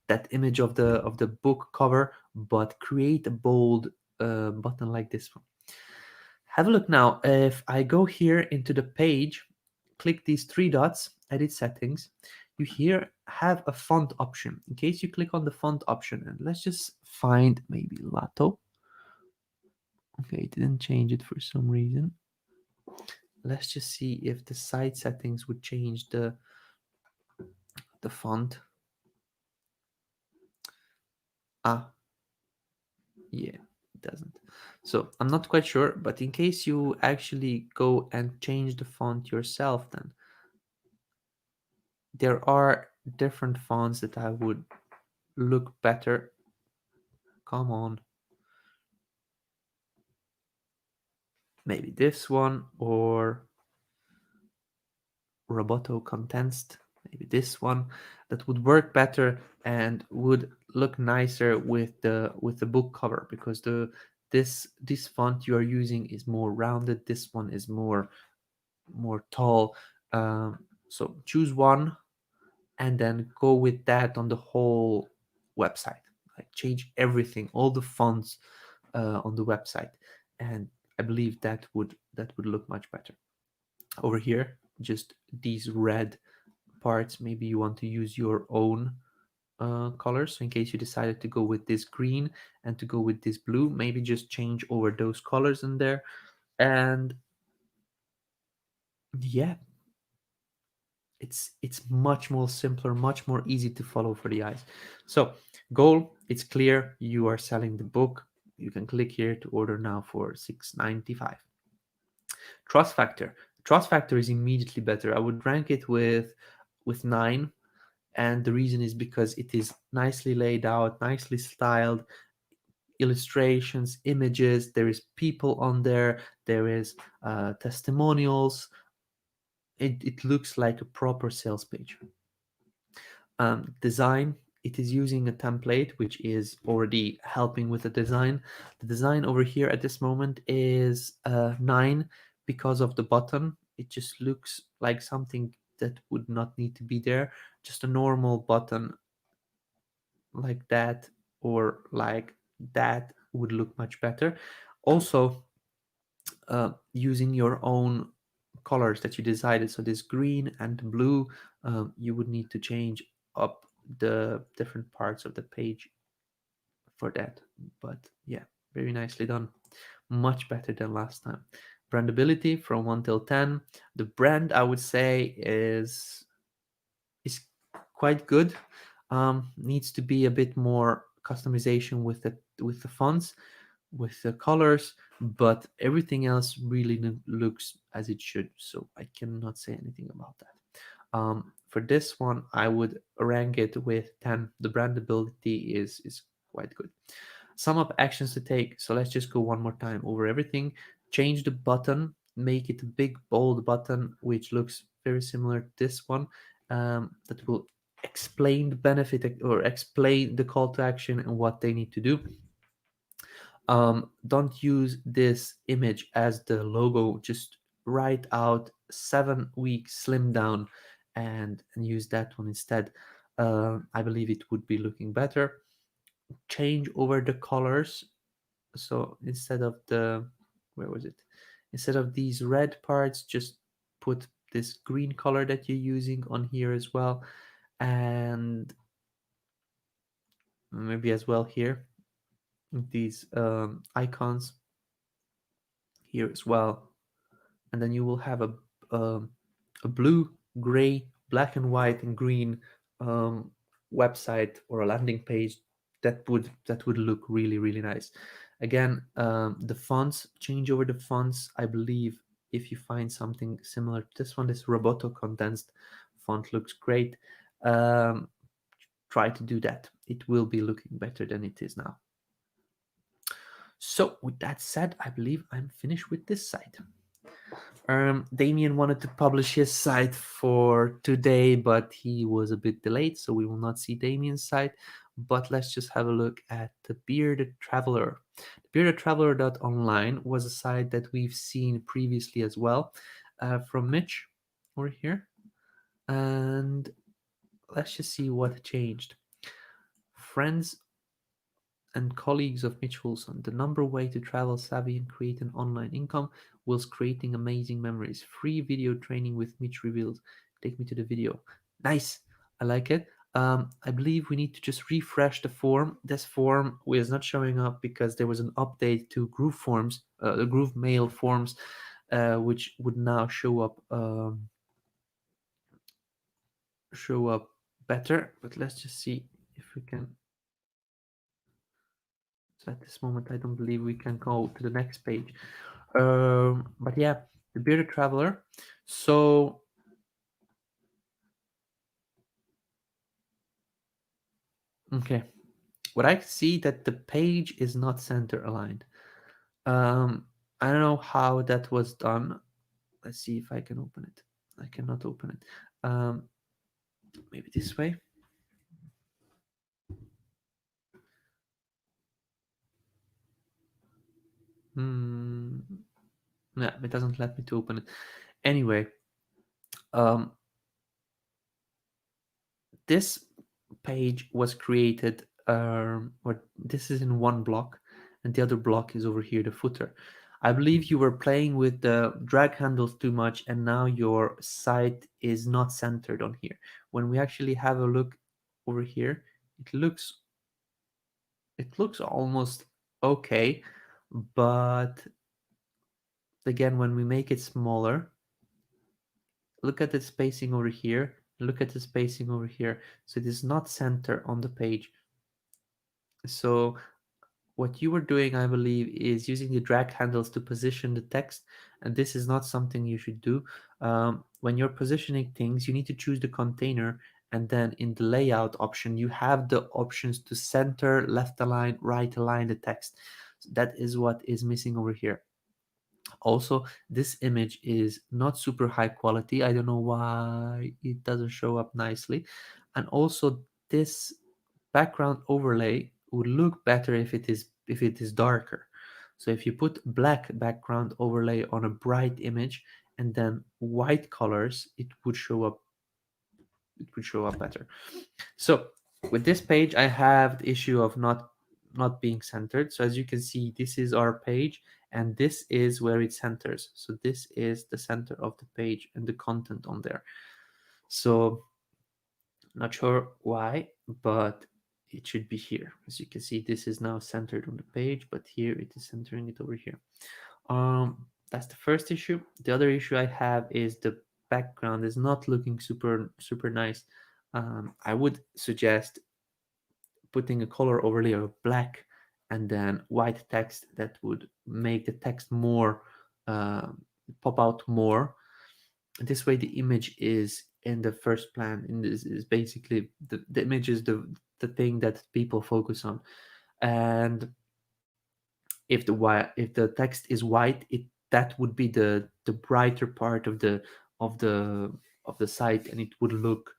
that image of the book cover, but create a bold button like this one. Have a look now. If I go here into the page, click these three dots, edit settings, you here have a font option. In case you click on the font option, and let's just find maybe Lato. Okay, it didn't change it for some reason. Let's just see if the side settings would change the font. Ah, yeah, it doesn't. So I'm not quite sure, but in case you actually go and change the font yourself, then there are different fonts that I would look better. Come on. Maybe this one, or Roboto Condensed. Maybe this one that would work better and would look nicer with the book cover, because this font you are using is more rounded. This one is more tall. So choose one and then go with that on the whole website. Like change everything, all the fonts on the website, and I believe that would look much better. Over here, just these red parts, maybe you want to use your own colors. So in case you decided to go with this green and to go with this blue, maybe just change over those colors in there. And yeah, it's much more simpler, much more easy to follow for the eyes. So goal, it's clear, you are selling the book. You can click here to order now for $6.95. Trust factor. Trust factor is immediately better. I would rank it with 9, and the reason is because it is nicely laid out, nicely styled, illustrations, images. There is people on there. There is testimonials. It looks like a proper sales page. Design, it is using a template which is already helping with the design. The design over here at this moment is 9 because of the button. It just looks like something that would not need to be there. Just a normal button like that or like that would look much better. Also, using your own colors that you decided. So this green and blue, you would need to change up the different parts of the page for that. But yeah, very nicely done. Much better than last time. Brandability from 1 till 10. The brand, I would say, is quite good. Needs to be a bit more customization with the fonts, with the colors, but everything else really looks as it should. So I cannot say anything about that. For this one, I would rank it with 10. The brandability is quite good. Sum up actions to take. So let's just go one more time over everything. Change the button, make it a big bold button, which looks very similar to this one. That will explain the benefit or explain the call to action and what they need to do. Don't use this image as the logo. Just write out 7 weeks slim down and use that one instead. I believe it would be looking better. Change over the colors. So instead of the, where was it? Instead of these red parts, just put this green color that you're using on here as well, and maybe as well here these icons here as well, and then you will have um, a blue, gray, black and white, and green um, website or a landing page that would look really really nice. Again, the fonts, change over the fonts. I believe if you find something similar to this one, this Roboto condensed font looks great. Um, Try to do that. It will be looking better than it is now. So with that said, I believe I'm finished with this site. Damien wanted to publish his site for today, but he was a bit delayed, so we will not see Damien's site. But let's just have a look at the Bearded Traveler. Beardedtraveler.online was a site that we've seen previously as well, from Mitch over here. And let's just see what changed. Friends and colleagues of Mitch Wilson, the number way to travel savvy and create an online income whilst creating amazing memories. Free video training with Mitch revealed. Take me to the video. Nice. I like it. I believe we need to just refresh the form. This form was not showing up because there was an update to Groove Forms, the Groove Mail forms, which would now show up better. But let's just see if we can. So at this moment, I don't believe we can go to the next page. But yeah, the Bearded Traveler. So okay, what I see that the page is not center aligned. Um, I don't know how that was done. Let's see if I can open it. I cannot open it. Maybe this way. Hmm. Yeah, it doesn't let me to open it. Anyway, um, this page was created, or this is in one block, and the other block is over here, the footer. I believe you were playing with the drag handles too much, and now your site is not centered on here. When we actually have a look over here, it looks almost okay, but again, when we make it smaller, look at the spacing over here, look at the spacing over here, so it is not center on the page. So what you were doing, I believe, is using the drag handles to position the text, and this is not something you should do. When you're positioning things, you need to choose the container, and then in the layout option, you have the options to center, left align, right align the text. So that is what is missing over here. Also, this image is not super high quality. I don't know why it doesn't show up nicely. And also, this background overlay would look better if it is darker. So if you put black background overlay on a bright image and then white colors, it would show up better. So with this page, I have the issue of not being centered. So as you can see, this is our page, and this is where it centers. So this is the center of the page and the content on there. So not sure why, but it should be here. As you can see, this is now centered on the page, but here it is centering it over here. That's the first issue. The other issue I have is the background is not looking super nice. I would suggest putting a color overlay of black and then white text that would make the text more uh, pop out more. This way the image is in the first plan, and this is basically the image is the thing that people focus on. And if the text is white, that would be the brighter part of the of the site, and it would look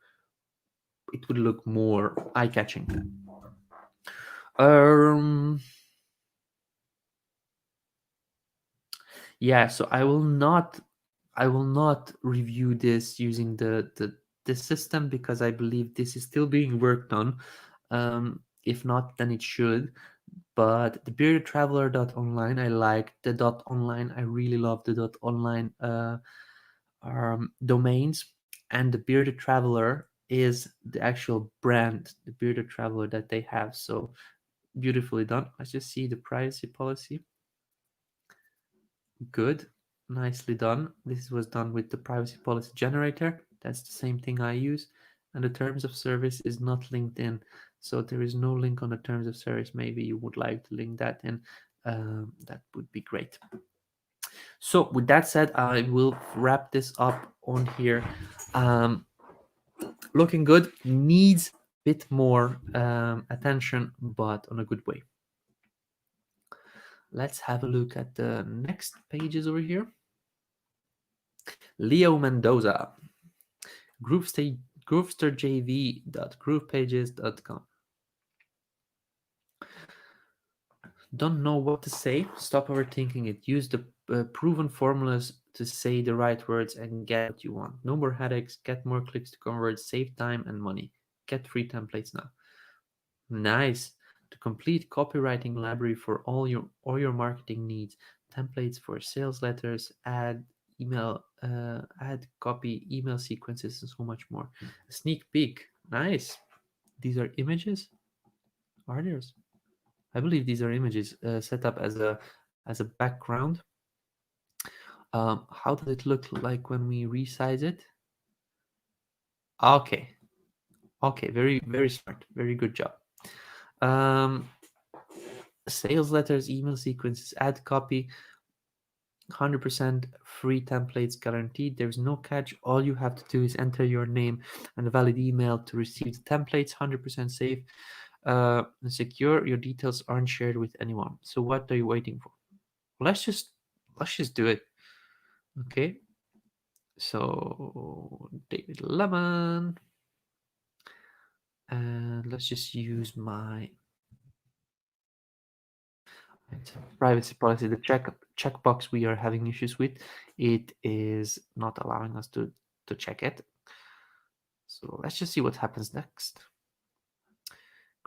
more eye-catching. um yeah, so I will not review this using the this system because I believe this is still being worked on. If not, then it should. But the bearded traveler online, I like the online. I really love the online domains, and the bearded traveler is the actual brand, the bearded traveler that they have. So beautifully done. Let's just see the privacy policy. Good, nicely done. This was done with the privacy policy generator. That's the same thing I use. And the terms of service is not linked in, so there is no link on the terms of service. Maybe you would like to link that in. That would be great. So with that said, I will wrap this up on here. Looking good, needs a bit more attention, but on a good way. Let's have a look at the next pages over here. Leo Mendoza, GroovesterJV.groovepages.com. Don't know what to say? Stop overthinking it. Use the proven formulas to say the right words and get what you want. No more headaches. Get more clicks to convert. Save time and money. Get free templates now. Nice. The complete copywriting library for all your marketing needs. Templates for sales letters, ad copy, email sequences, and so much more. A sneak peek. Nice. These are images. Are theirs? I believe these are images set up as a background. How does it look like when we resize it? Okay, very very smart, very good job. Sales letters, email sequences, ad copy, 100% free templates guaranteed. There's no catch. All you have to do is enter your name and a valid email to receive the templates. 100% safe, secure. Your details aren't shared with anyone. So what are you waiting for? Let's just do it. Okay. So David Lemon, and let's just use my privacy policy. The checkbox we are having issues with, it is not allowing us to check it. So let's just see what happens next.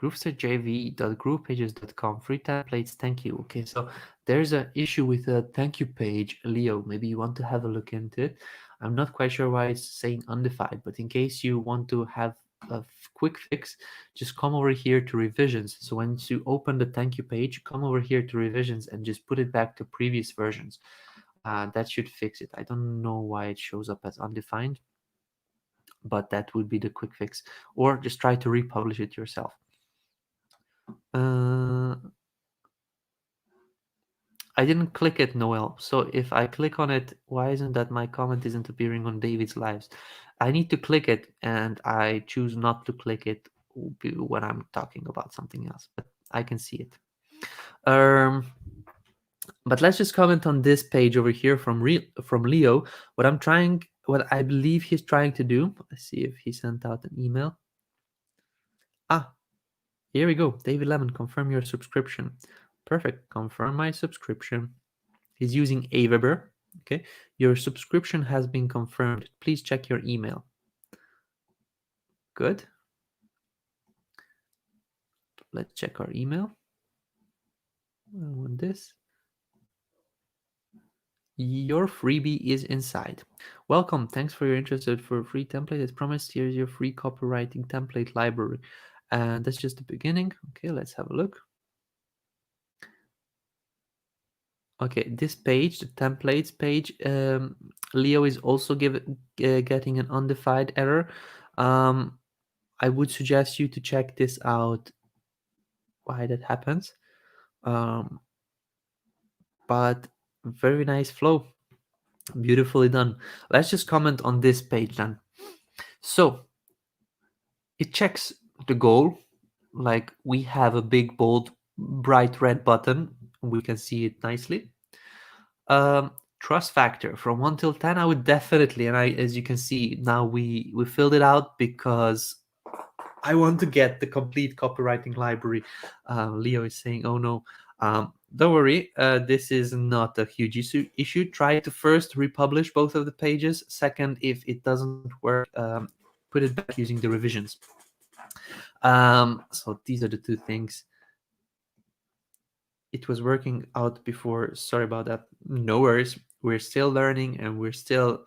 GroovesterJV.groovepages.com, free templates, thank you. Okay, so there's an issue with a thank you page. Leo, maybe you want to have a look into it. I'm not quite sure why it's saying undefined, but in case you want to have a quick fix, just come over here to revisions. So once you open the thank you page, come over here to revisions and just put it back to previous versions. That should fix it. I don't know why it shows up as undefined, but that would be the quick fix. Or just try to republish it yourself. I didn't click it, Noel. So if I click on it, why isn't that my comment isn't appearing on David's lives? I need to click it, and I choose not to click it when I'm talking about something else, but I can see it. But let's just comment on this page over here from Leo. What I believe he's trying to do. Let's see if he sent out an email. Here we go. David Lemon, confirm your subscription. Perfect. Confirm my subscription. He's using Aweber. Okay. Your subscription has been confirmed. Please check your email. Good. Let's check our email. I want this. Your freebie is inside. Welcome. Thanks for your interest for a free template. As promised, here's your free copywriting template library. And that's just the beginning. Okay, let's have a look. Okay, this page, the templates page, Leo is also getting an undefined error. I would suggest you to check this out, why that happens. But very nice flow, beautifully done. Let's just comment on this page then. So it checks the goal, like we have a big, bold, bright red button. We can see it nicely. Trust factor from 1 till 10, I would definitely, and as you can see now, we filled it out because I want to get the complete copywriting library. Leo is saying, oh no, don't worry, this is not a huge issue. Try to first republish both of the pages. Second, if it doesn't work, put it back using the revisions. So these are the two things. It was working out before. Sorry about that. No worries. We're still learning, and we're still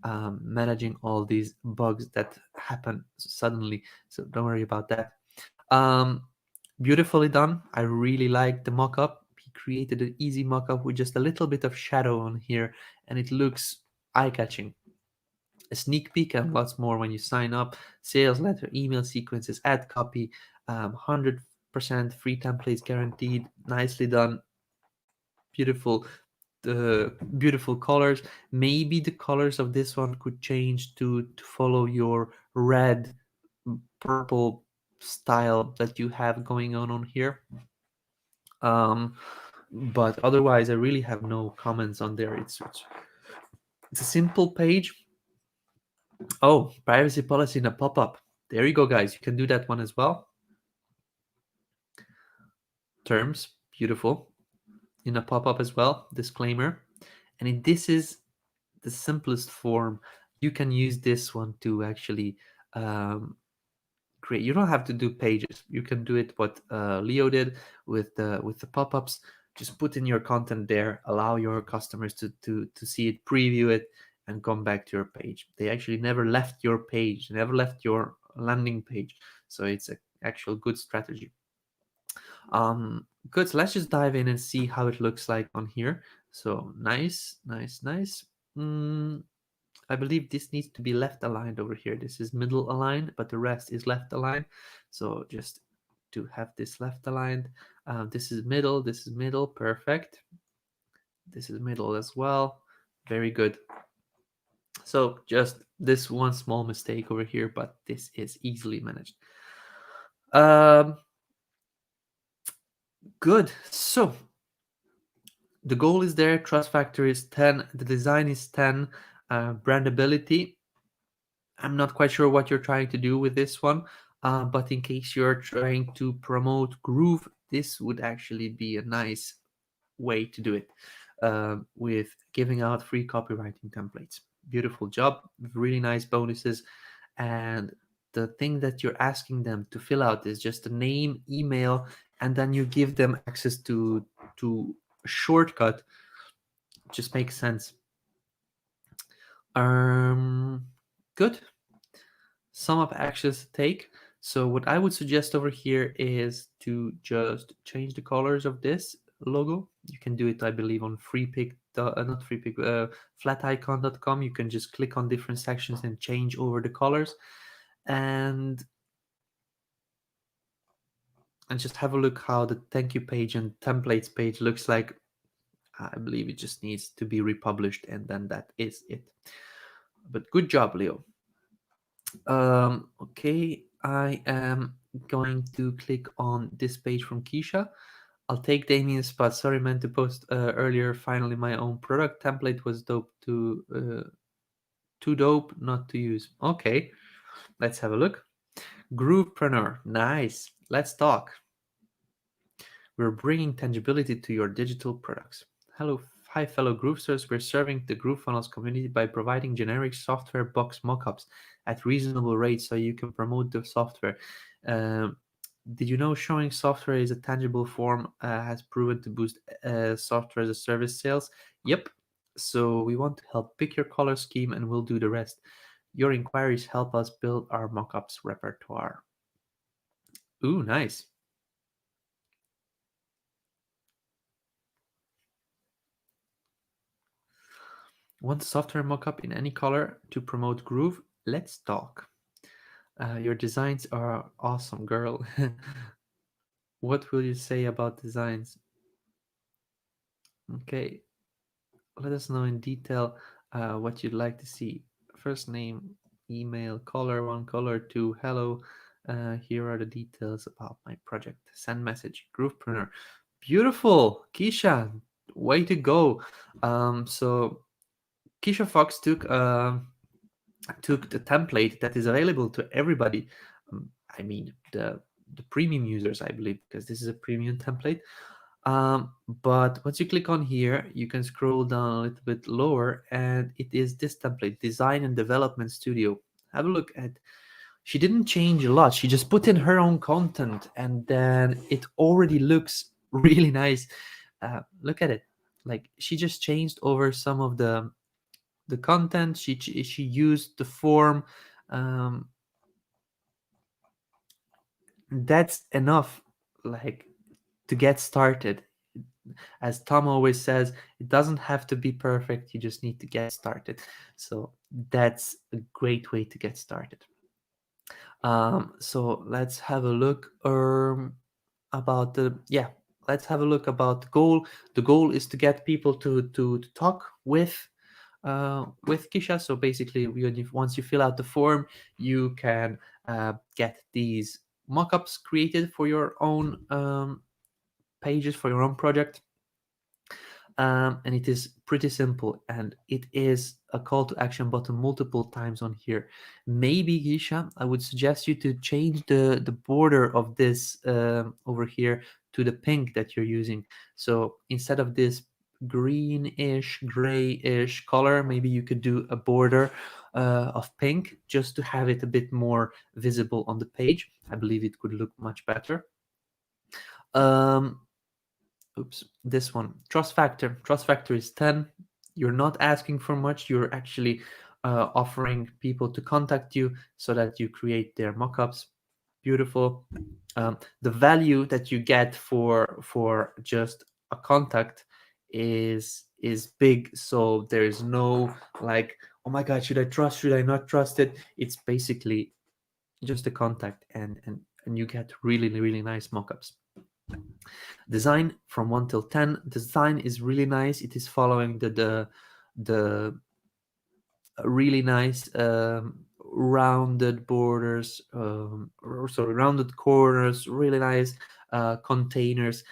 managing all these bugs that happen suddenly. So don't worry about that. Um, Beautifully done. I really like the mock-up. He created an easy mock-up with just a little bit of shadow on here, and it looks eye-catching. A sneak peek and lots more when you sign up. Sales letter, email sequences, ad copy, 100% free templates guaranteed. Nicely done. Beautiful. The beautiful colors. Maybe the colors of this one could change to follow your red, purple style that you have going on here. But otherwise, I really have no comments on there. It's a simple page. Oh, privacy policy in a pop-up. There you go, guys. You can do that one as well. Terms, beautiful. In a pop-up as well. Disclaimer. And this is the simplest form. You can use this one to actually create. You don't have to do pages. You can do it what Leo did with the pop-ups. Just put in your content there. Allow your customers to see it, preview it, and come back to your page. They actually never left your page, never left your landing page. So it's an actual good strategy. Good. So let's just dive in and see how it looks like on here. So nice, nice, nice. I believe this needs to be left aligned over here. This is middle aligned, but the rest is left aligned. So just to have this left aligned, this is middle, perfect. This is middle as well, very good. So just this one small mistake over here, but this is easily managed. Good. So the goal is there. Trust factor is 10. The design is 10. Brandability, I'm not quite sure what you're trying to do with this one, but in case you're trying to promote Groove, this would actually be a nice way to do it with giving out free copywriting templates. Beautiful job, really nice bonuses. And the thing that you're asking them to fill out is just a name, email, and then you give them access to a shortcut. Just makes sense. Good. Sum up actions to take. So what I would suggest over here is to just change the colors of this logo. You can do it, I believe, on freepick, not freepick, flaticon.com. You can just click on different sections and change over the colors, and just have a look how the thank you page and templates page looks like. I believe it just needs to be republished, and then that is it. But good job, Leo. Okay, I am going to click on this page from Keisha. I'll take Damien's spot. Sorry, meant to post earlier. Finally, my own product template was dope too dope not to use. Okay, let's have a look. Groovepreneur, nice. Let's talk. We're bringing tangibility to your digital products. Hello, hi fellow Groovesters. We're serving the GrooveFunnels community by providing generic software box mockups at reasonable rates so you can promote the software. Did you know showing software is a tangible form has proven to boost software as a service sales? Yep. So we want to help pick your color scheme and we'll do the rest. Your inquiries help us build our mockups repertoire. Ooh, nice. Want software mockup in any color to promote Groove? Let's talk. Your designs are awesome, girl. What will you say about designs? Okay, let us know in detail what you'd like to see. First name, email, color 1, color 2, hello. Here are the details about my project. Send message, Groovepreneur. Beautiful, Keisha, way to go. So Keisha Fox took the template that is available to everybody. I mean the premium users, I believe, because this is a premium template. But once you click on here, you can scroll down a little bit lower, and it is this template, Design and Development Studio. Have a look at. She didn't change a lot. She just put in her own content, and then it already looks really nice. Look at it. Like, she just changed over some of the content. She used the form. Um, that's enough, like, to get started. As Tom always says, it doesn't have to be perfect. You just need to get started. So that's a great way to get started. So let's have a look about the yeah. Let's have a look about the goal. The goal is to get people to talk with Kisha. So basically, once you fill out the form, you can get these mockups created for your own pages, for your own project. And it is pretty simple, and it is a call to action button multiple times on here. Maybe, Gisha, I would suggest you to change the border of this over here to the pink that you're using. So instead of this greenish, grayish color, maybe you could do a border of pink, just to have it a bit more visible on the page. I believe it could look much better. um, Oops, this one. Trust factor is 10. You're not asking for much. You're actually offering people to contact you so that you create their mockups. Beautiful. The value that you get for just a contact is big. So there is no like, oh my god, should I trust? Should I not trust it? It's basically just a contact, and you get really nice mockups. Design from 1 till 10. Design is really nice. It is following the really nice rounded borders, or sorry, rounded corners, really nice containers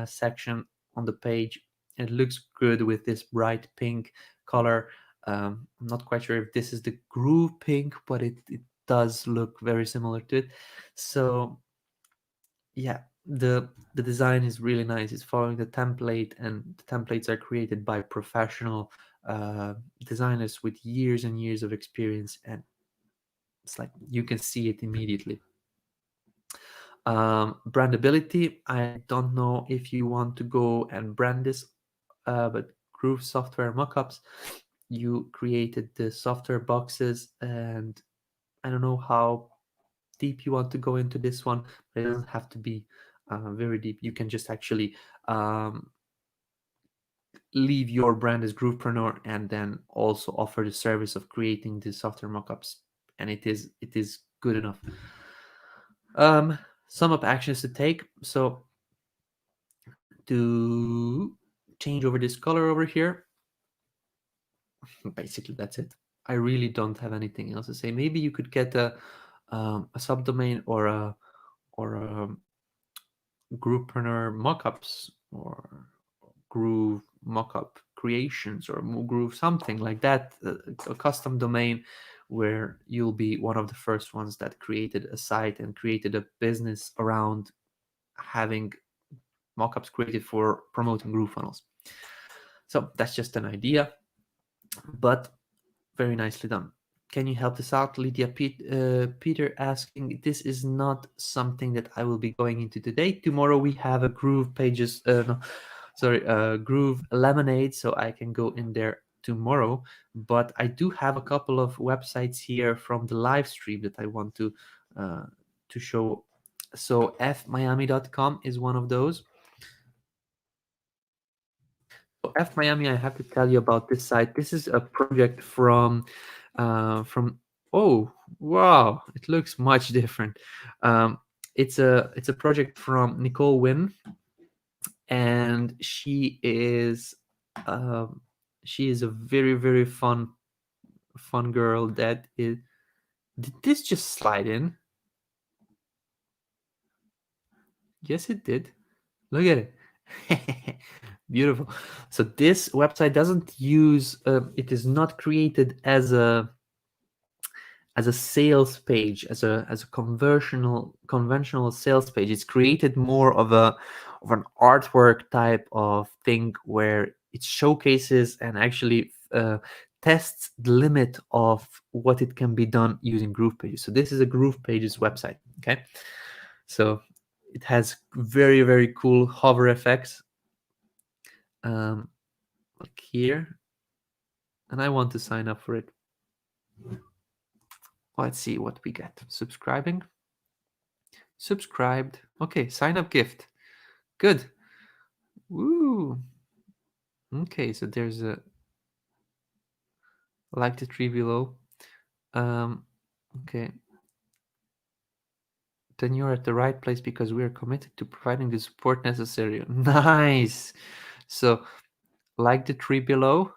section on the page. It looks good with this bright pink color. I'm not quite sure if this is the groove pink, but it does look very similar to it. So yeah, the design is really nice. It's following the template, and the templates are created by professional designers with years and years of experience, and it's like you can see it immediately. Brandability, I don't know if you want to go and brand this, but Groove Software Mockups, you created the software boxes, and I don't know how deep you want to go into this one, but it doesn't have to be very deep. You can just actually leave your brand as Groovepreneur, and then also offer the service of creating the software mockups, and it is good enough. Sum up actions to take. So to change over this color over here, basically that's it. I really don't have anything else to say. Maybe you could get a subdomain or a Groovepreneur mockups, or Groove mockup creations, or Groove something like that, a custom domain where you'll be one of the first ones that created a site and created a business around having mockups created for promoting Groove funnels. So that's just an idea, but very nicely done. Can you help this out? Lydia Peter asking, this is not something that I will be going into today. Tomorrow we have a GroovePages, no, sorry, Groove Lemonade, so I can go in there tomorrow. But I do have a couple of websites here from the live stream that I want to show. So fmiami.com is one of those. So F Miami, I have to tell you about this site. This is a project from. Oh wow, it looks much different. It's a project from Nicole Wynn, and she is a very fun girl. That is. Did this just slide in? Yes, it did. Look at it. Beautiful. So this website doesn't use. It is not created as a sales page, as a conventional sales page. It's created more an artwork type of thing where it showcases and actually tests the limit of what it can be done using GroovePages. So this is a GroovePages website. Okay, so it has very, very cool hover effects, like here, and I want to sign up for it. Let's see what we get. Subscribed. Okay, sign up gift. Good. Woo. Okay, so there's a like the tree below. Okay. Then you're at the right place because we are committed to providing the support necessary. Nice. So like the tree below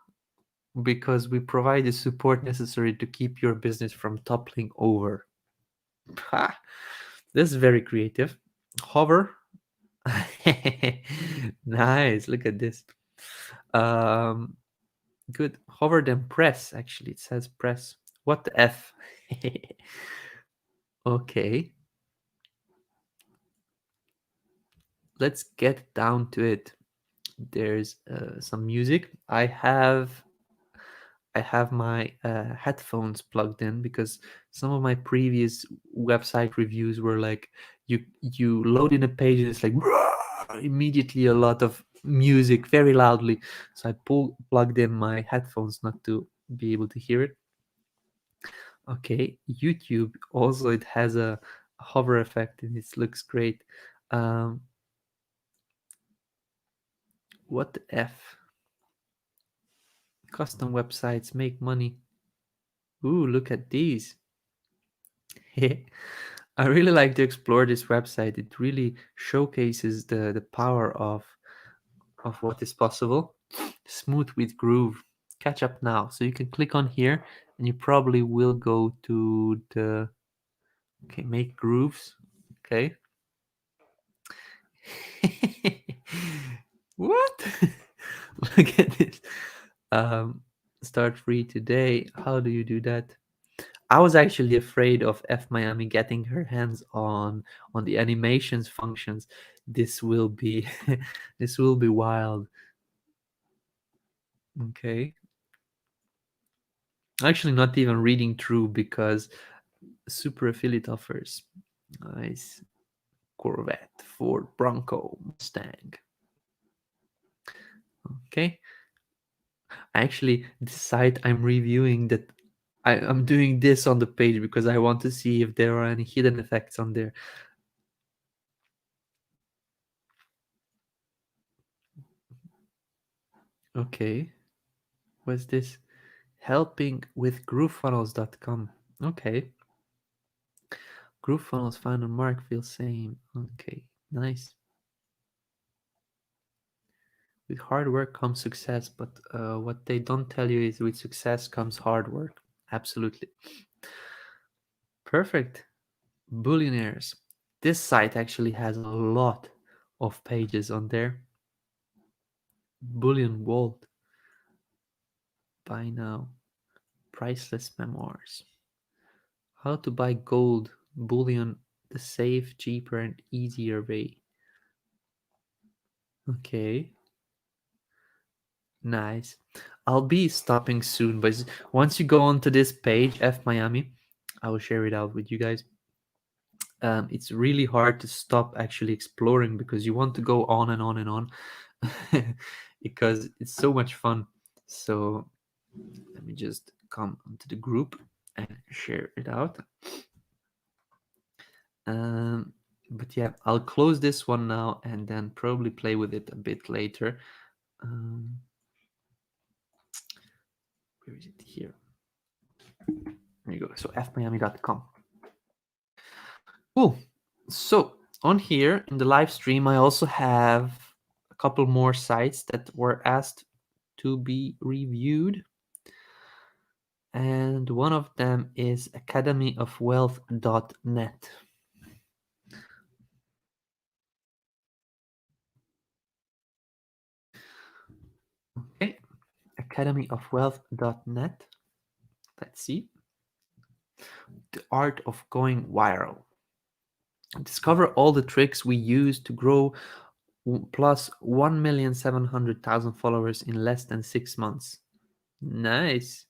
because we provide the support necessary to keep your business from toppling over. Ha. This is very creative. Hover. Nice. Look at this. Um, good. Hover then press. Actually, it says press. What the F? Okay. Let's get down to it. There's some music. I have my headphones plugged in because some of my previous website reviews were like you load in a page and it's like immediately a lot of music very loudly. So I plugged in my headphones not to be able to hear it. Okay, YouTube also it has a hover effect and it looks great. Um, what the F? Custom websites make money. Ooh, look at these. I really like to explore this website. It really showcases the power of what is possible. Smooth with Groove. Catch up now. So you can click on here and you probably will go to the okay, make grooves. Okay. What? Look at this. Um, start free today. How do you do that? I was actually afraid of F Miami getting her hands on the animations functions. This will be this will be wild. Okay. Actually not even reading through because super affiliate offers. Nice. Corvette, Ford Bronco, Mustang. Okay. Actually, this site I'm reviewing that I'm doing this on the page because I want to see if there are any hidden effects on there. Okay. What's this? Helping with groovefunnels.com. Okay. Groovefunnels found on Mark feels same. Okay. Nice. With hard work comes success, but what they don't tell you is with success comes hard work. Absolutely. Perfect. Billionaires. This site actually has a lot of pages on there. Bullion Vault. Buy now. Priceless memoirs. How to buy gold, bullion, the safe, cheaper, and easier way. Okay. Nice. I'll be stopping soon, but once you go onto this page, F Miami, I will share it out with you guys. It's really hard to stop actually exploring because you want to go on and on and on because it's so much fun. So let me just come onto the group and share it out. But yeah, I'll close this one now and then probably play with it a bit later. Where is it here? There you go. So fmiami.com. Cool. So on here in the live stream, I also have a couple more sites that were asked to be reviewed. And one of them is academyofwealth.net. Okay, academyofwealth.net. Let's see. The art of going viral. Discover all the tricks we use to grow plus 1,700,000 followers in less than 6 months. Nice.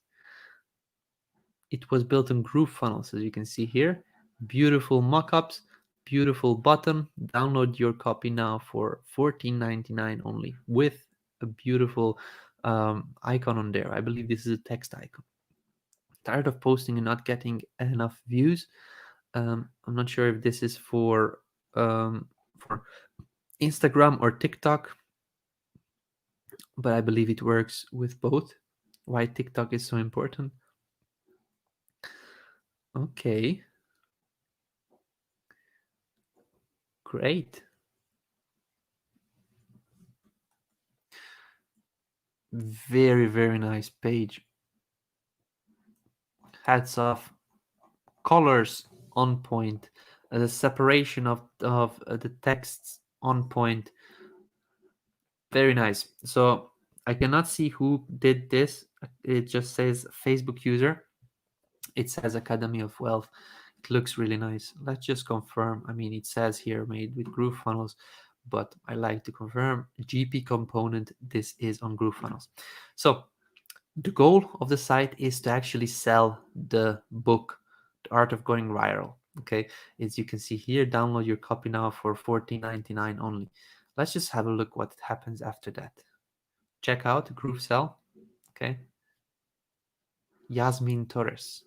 It was built on GrooveFunnels, as you can see here. Beautiful mockups, beautiful button. Download your copy now for $14.99 only, with a beautiful icon on there. I believe this is a text icon. Tired of posting and not getting enough views? I'm not sure if this is for Instagram or TikTok, but I believe it works with both. Why TikTok is so important? Okay. Great. Very, very nice page. Hats off. Colors on point. The separation of the texts on point. Very nice. So I cannot see who did this. It just says Facebook user. It says Academy of Wealth. It looks really nice. Let's just confirm. I mean, it says here made with GrooveFunnels, but I like to confirm GP component. This is on GrooveFunnels. So the goal of the site is to actually sell the book, The Art of Going Viral. Okay, as you can see here, download your copy now for $14.99 only. Let's just have a look what happens after that. Check out Groove Sell. Okay, Yasmin Torres.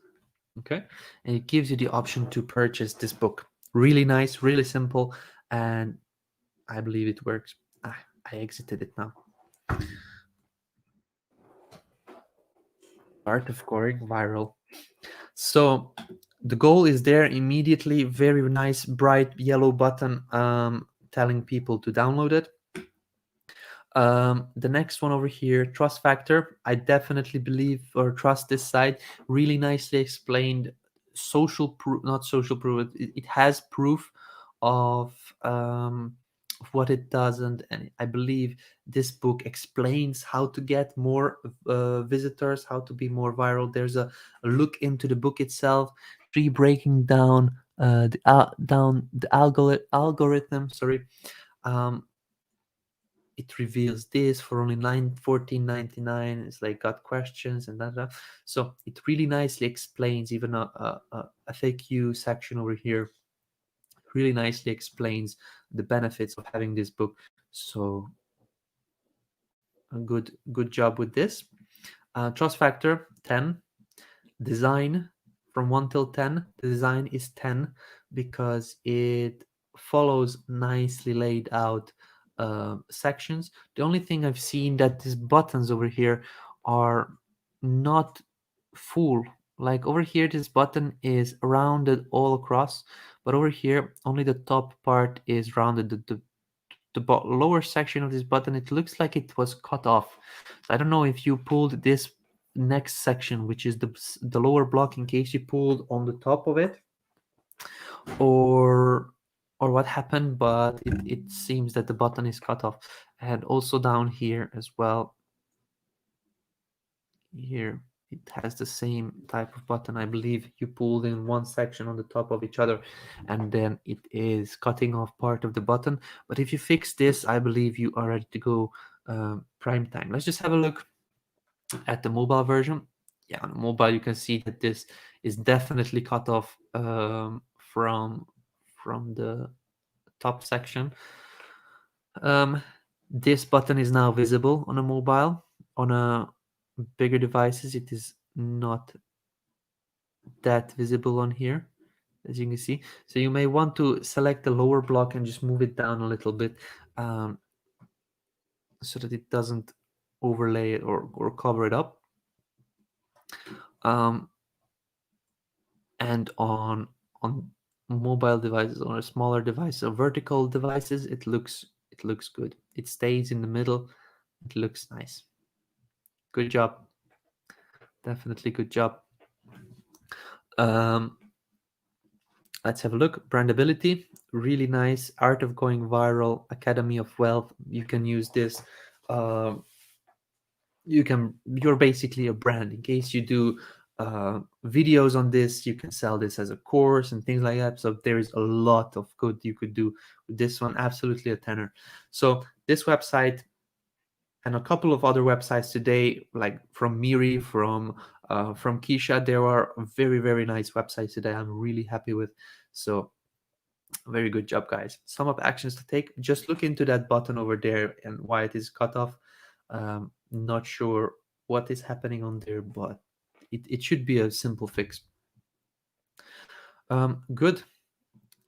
Okay, and it gives you the option to purchase this book. Really nice, really simple, and I believe it works. I exited it now. Art of Going Viral. So the goal is there immediately. Very nice, bright yellow button telling people to download it. The next one over here, trust factor. I definitely believe or trust this site. Really nicely explained. Social proof, not social proof. It has proof of what it does, and I believe this book explains how to get more visitors, how to be more viral. There's a look into the book itself, breaking down the algorithm. Sorry. Um, it reveals this for only $14.99. It's like got questions and that. So it really nicely explains, even a FAQ section over here really nicely explains the benefits of having this book. So a good job with this. Trust factor 10. Design from 1 till 10. The design is 10 because it follows nicely laid out sections. The only thing I've seen that these buttons over here are not full. Like over here, this button is rounded all across, but over here, only the top part is rounded. The lower section of this button, it looks like it was cut off. So I don't know if you pulled this next section, which is the lower block, in case you pulled on the top of it, or what happened, but it seems that the button is cut off. And also down here as well, here it has the same type of button. I believe you pulled in one section on the top of each other, and then it is cutting off part of the button. But if you fix this, I believe you are ready to go prime time. Let's just have a look at the mobile version. Yeah, on the mobile you can see that this is definitely cut off from the top section. This button is now visible on a mobile. On a bigger devices, it is not that visible on here, as you can see. So you may want to select the lower block and just move it down a little bit, so that it doesn't overlay it or cover it up. And on mobile devices, on a smaller device or vertical devices, it looks good. It stays in the middle. It looks nice. Good job. Definitely good job. Let's have a look. Brandability, really nice. Art of Going Viral, Academy of Wealth. You can use this. You're basically a brand. In case you do videos on this. You can sell this as a course and things like that. So there is a lot of good you could do with this one. Absolutely a tenner. So this website and a couple of other websites today, like from Miri, from Keisha, there are very, very nice websites today. I'm really happy with. So very good job, guys. Sum up actions to take. Just look into that button over there and why it is cut off. Not sure what is happening on there, but it should be a simple fix. Good.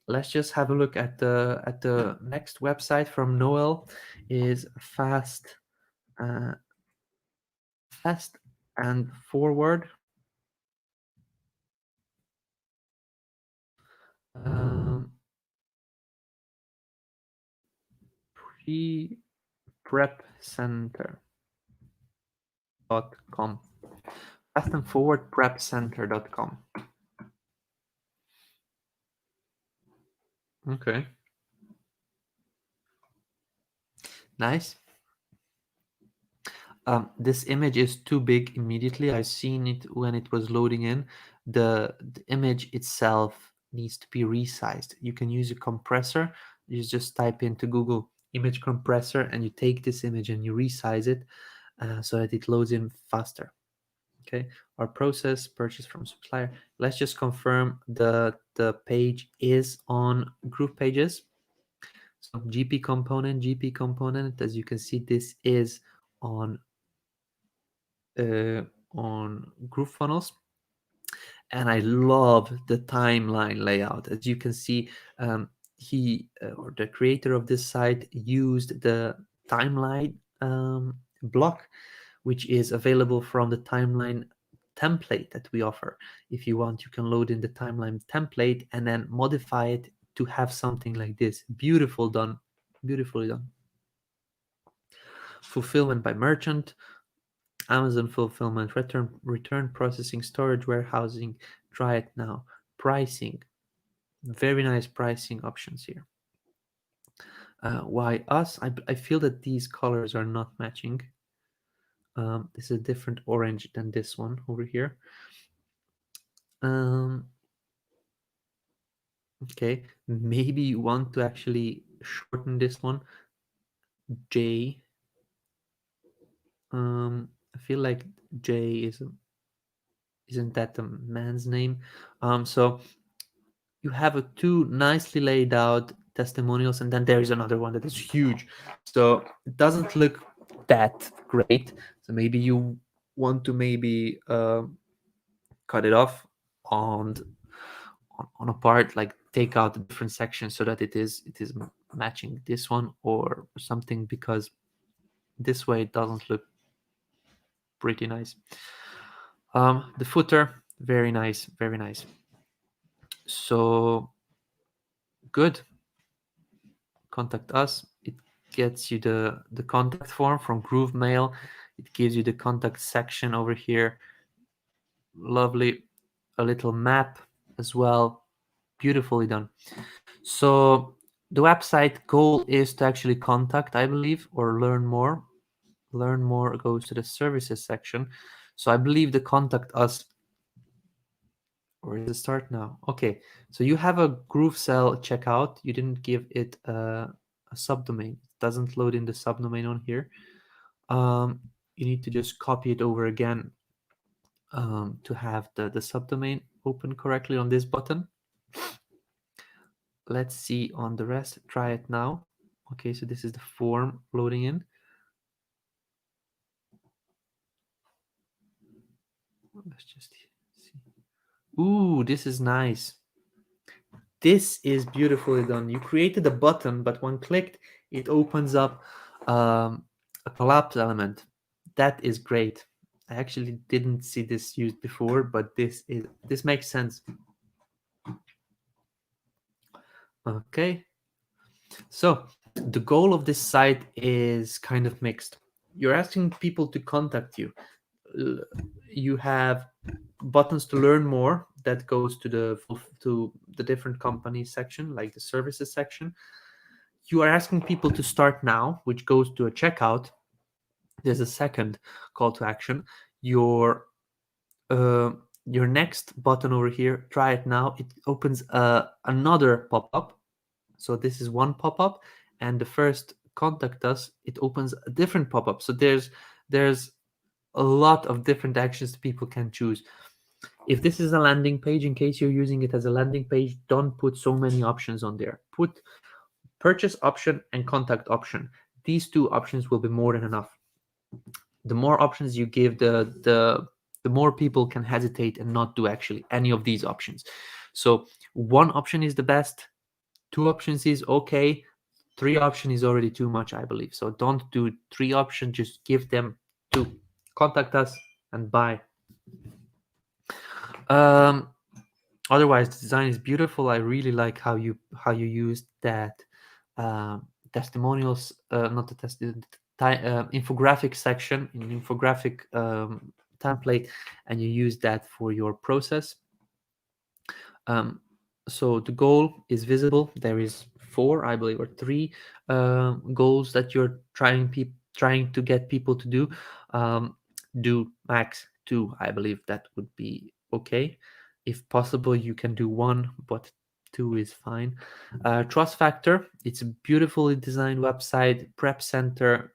Let's just have a look at the next website from Noel. Is uh, fast and forward. Um, preprepcenter.com. Fast and forward prepcenter.com. Okay. Nice. This image is too big immediately. I've seen it when it was loading in. The image itself needs to be resized. You can use a compressor. You just type into Google image compressor and you take this image and you resize it so that it loads in faster. Okay, our process purchase from supplier. Let's just confirm the page is on GroovePages. So GP component, as you can see, this is on GrooveFunnels, and I love the timeline layout. As you can see, he or the creator of this site used the timeline block, which is available from the timeline template that we offer. If you want, you can load in the timeline template and then modify it to have something like this. Beautiful done, beautifully done. Fulfillment by merchant, Amazon fulfillment, return processing, storage, warehousing. Try it now. Pricing, very nice pricing options here. Why us? I feel that these colors are not matching. This is a different orange than this one over here. Okay, maybe you want to actually shorten this one. J. I feel like J isn't that the man's name? So you have a two nicely laid out testimonials, and then there is another one that is huge. So it doesn't look that great. So maybe you want to maybe cut it off on a part, like take out the different sections so that it is matching this one or something, because this way it doesn't look pretty nice. The footer, very nice, very nice. So good. Contact us. It gets you the contact form from Groove Mail. It gives you the contact section over here. Lovely. A little map as well. Beautifully done. So the website goal is to actually contact, I believe, or learn more. Learn more goes to the services section. So I believe the contact us, or is it start now? Okay, so you have a GrooveCell checkout. You didn't give it a subdomain. It doesn't load in the subdomain on here. You need to just copy it over again to have the subdomain open correctly on this button. Let's see on the rest. Try it now. Okay, so this is the form loading in. Let's just see. Ooh, this is nice. This is beautifully done. You created a button, but when clicked, it opens up a collapse element. That is great. I actually didn't see this used before, but this makes sense. Okay. So the goal of this site is kind of mixed. You're asking people to contact you. You have buttons to learn more that goes to the different companies section, like the services section. You are asking people to start now, which goes to a checkout. There's a second call to action. You're your next button over here, try it now. It opens another pop-up. So this is one pop-up, and the first contact us, it opens a different pop-up. So there's a lot of different actions people can choose. If this is a landing page, in case you're using it as a landing page, don't put so many options on there. Put purchase option and contact option. These two options will be more than enough. The more options you give, the more people can hesitate and not do actually any of these options. So one option is the best, two options is okay, three option is already too much, I believe. So don't do three options, just give them two: contact us and buy. Otherwise, the design is beautiful. I really like how you used that testimonials, not the test, infographic section in infographic template, and you use that for your process. So the goal is visible. There is 4, I believe, or 3 goals that you're trying to get people to do. Do max 2, I believe that would be okay. If possible, you can do 1, but 2 is fine. Trust factor, it's a beautifully designed website. Prep center,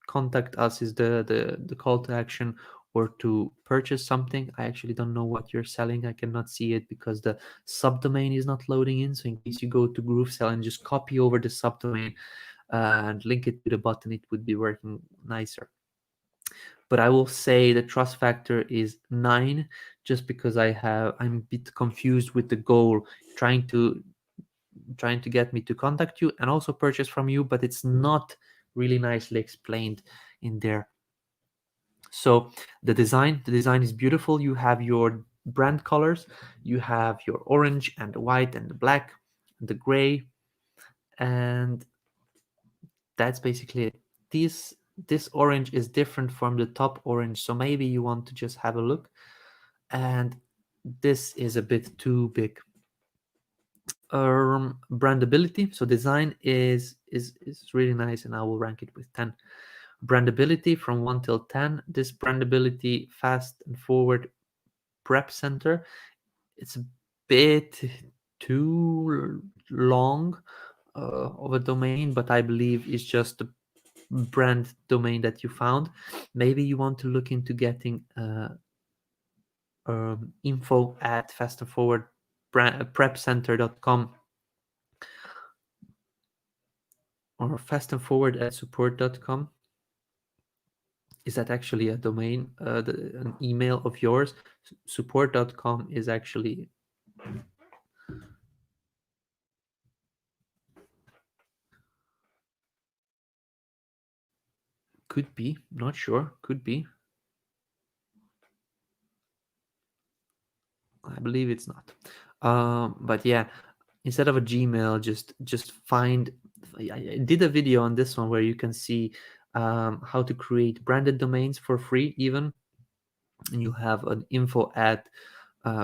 contact us is the call to action, or to purchase something. I actually don't know what you're selling. I cannot see it because the subdomain is not loading in. So in case you go to GrooveSell and just copy over the subdomain and link it to the button, it would be working nicer. But I will say the trust factor is 9, just because I'm a bit confused with the goal, trying to get me to contact you and also purchase from you, but it's not really nicely explained in there. So the design is beautiful. You have your brand colors, you have your orange and the white and the black and the gray, and that's basically it. This orange is different from the top orange, so maybe you want to just have a look. And this is a bit too big. Brandability, so design is really nice, and I will rank it with 10. Brandability from 1 till 10. This brandability fast and forward prep center, it's a bit too long of a domain, but I believe it's just a brand domain that you found. Maybe you want to look into getting info at fast and forward prepcenter.com or fast and forward at support.com. Is that actually a domain, an email of yours? Support.com is actually, could be, not sure, could be. I believe it's not. But yeah, instead of a Gmail, just find. I did a video on this one where you can see how to create branded domains for free, even, and you have an info at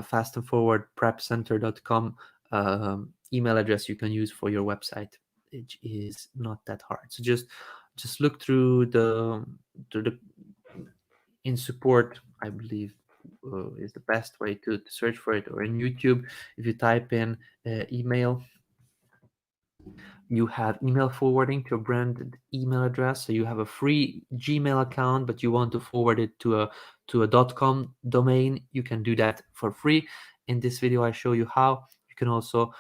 fast and forward prepcenter.com email address you can use for your website. It is not that hard. So just look through the in support, I believe, is the best way to search for it, or in YouTube. If you type in email, you have email forwarding to a branded email address. So you have a free Gmail account, but you want to forward it to a .com domain. You can do that for free. In this video, I show you how. You can also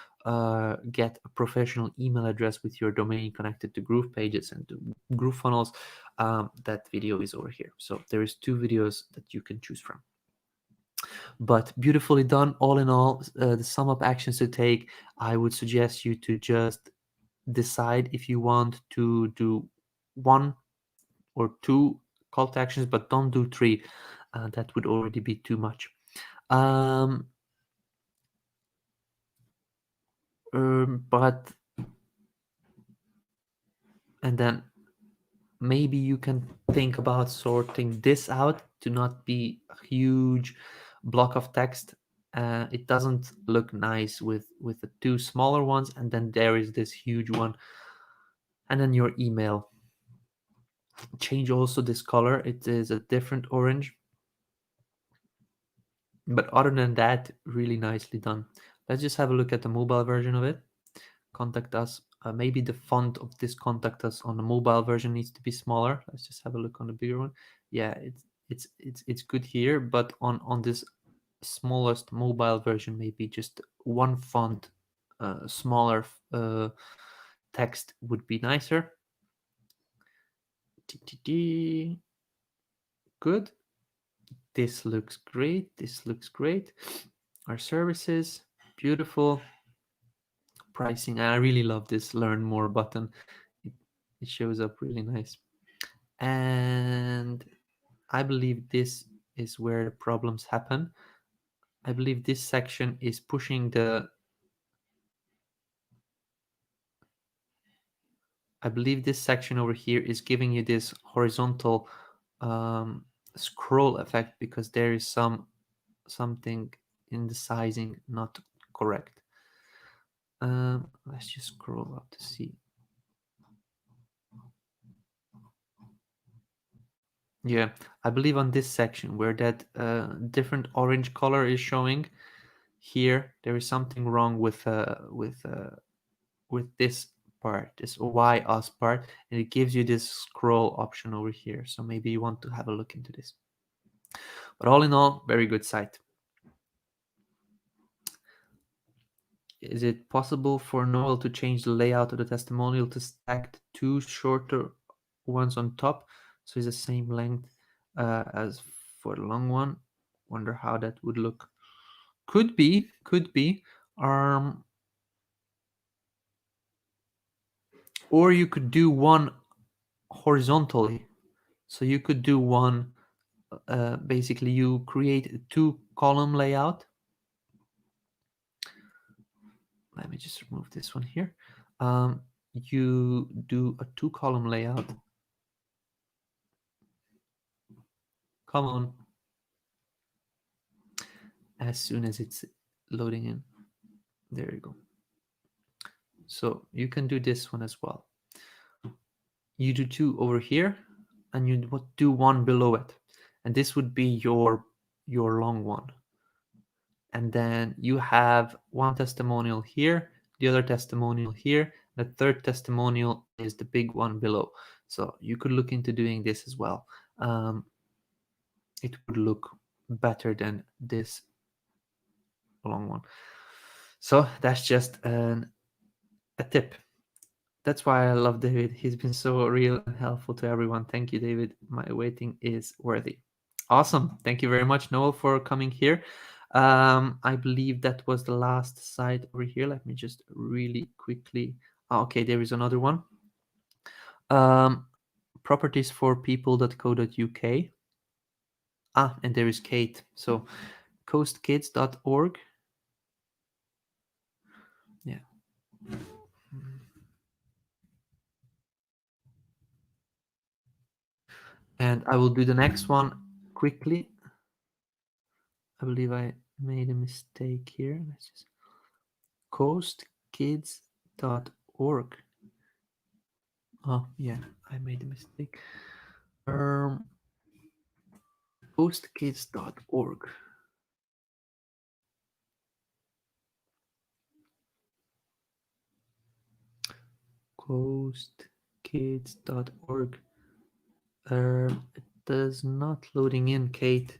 get a professional email address with your domain connected to GroovePages and to GrooveFunnels. That video is over here. So there is 2 videos that you can choose from. But beautifully done. All in all, the sum up actions to take, I would suggest you to just decide if you want to do 1 or 2 call to actions, but don't do 3. That would already be too much. But and then maybe you can think about sorting this out to not be a huge block of text. It doesn't look nice with the 2 smaller ones, and then there is this huge one, and then your email. Change also this color. It is a different orange. But other than that, really nicely done. Let's just have a look at the mobile version of it. Contact us. Maybe the font of this contact us on the mobile version needs to be smaller. Let's just have a look on the bigger one. Yeah, it's good here, but on this smallest mobile version, maybe just one font smaller text would be nicer. Good. This looks great. This looks great. Our services, beautiful. Pricing. I really love this learn more button. It, it shows up really nice. And I believe this is where the problems happen. I believe this section is pushing the I believe this section over here is giving you this horizontal um, scroll effect because there is something in the sizing not correct. Let's just scroll up to see. Yeah, I believe on this section where that different orange color is showing here, there is something wrong with this part, this YOS part, and it gives you this scroll option over here. So maybe you want to have a look into this. But all in all, very good site. Is it possible for Noel to change the layout of the testimonial to stack two shorter ones on top so it's the same length as for the long one? Wonder how that would look. Could be, could be. Or you could do one horizontally. So you could do one, basically you create a two column layout. Let me just remove this one here. You do a two column layout. Come on. As soon as it's loading in. There you go. So you can do this one as well. You do two over here and you do one below it. And this would be your long one. And then you have one testimonial here, the other testimonial here, the third testimonial is the big one below. So you could look into doing this as well. It would look better than this long one. So that's just a tip. That's why I love David. He's been so real and helpful to everyone. Thank you, David. My waiting is worthy. Awesome. Thank you very much, Noel, for coming here. I believe that was the last site over here. Let me just really quickly. Okay, there is another one. Properties for people.co.uk. And there is Kate. So coastkids.org. Yeah. And I will do the next one quickly. I believe I made a mistake here. Let's just coastkids.org. Oh yeah, I made a mistake. Coastkids.org. Coastkids.org. It does not loading in, Kate.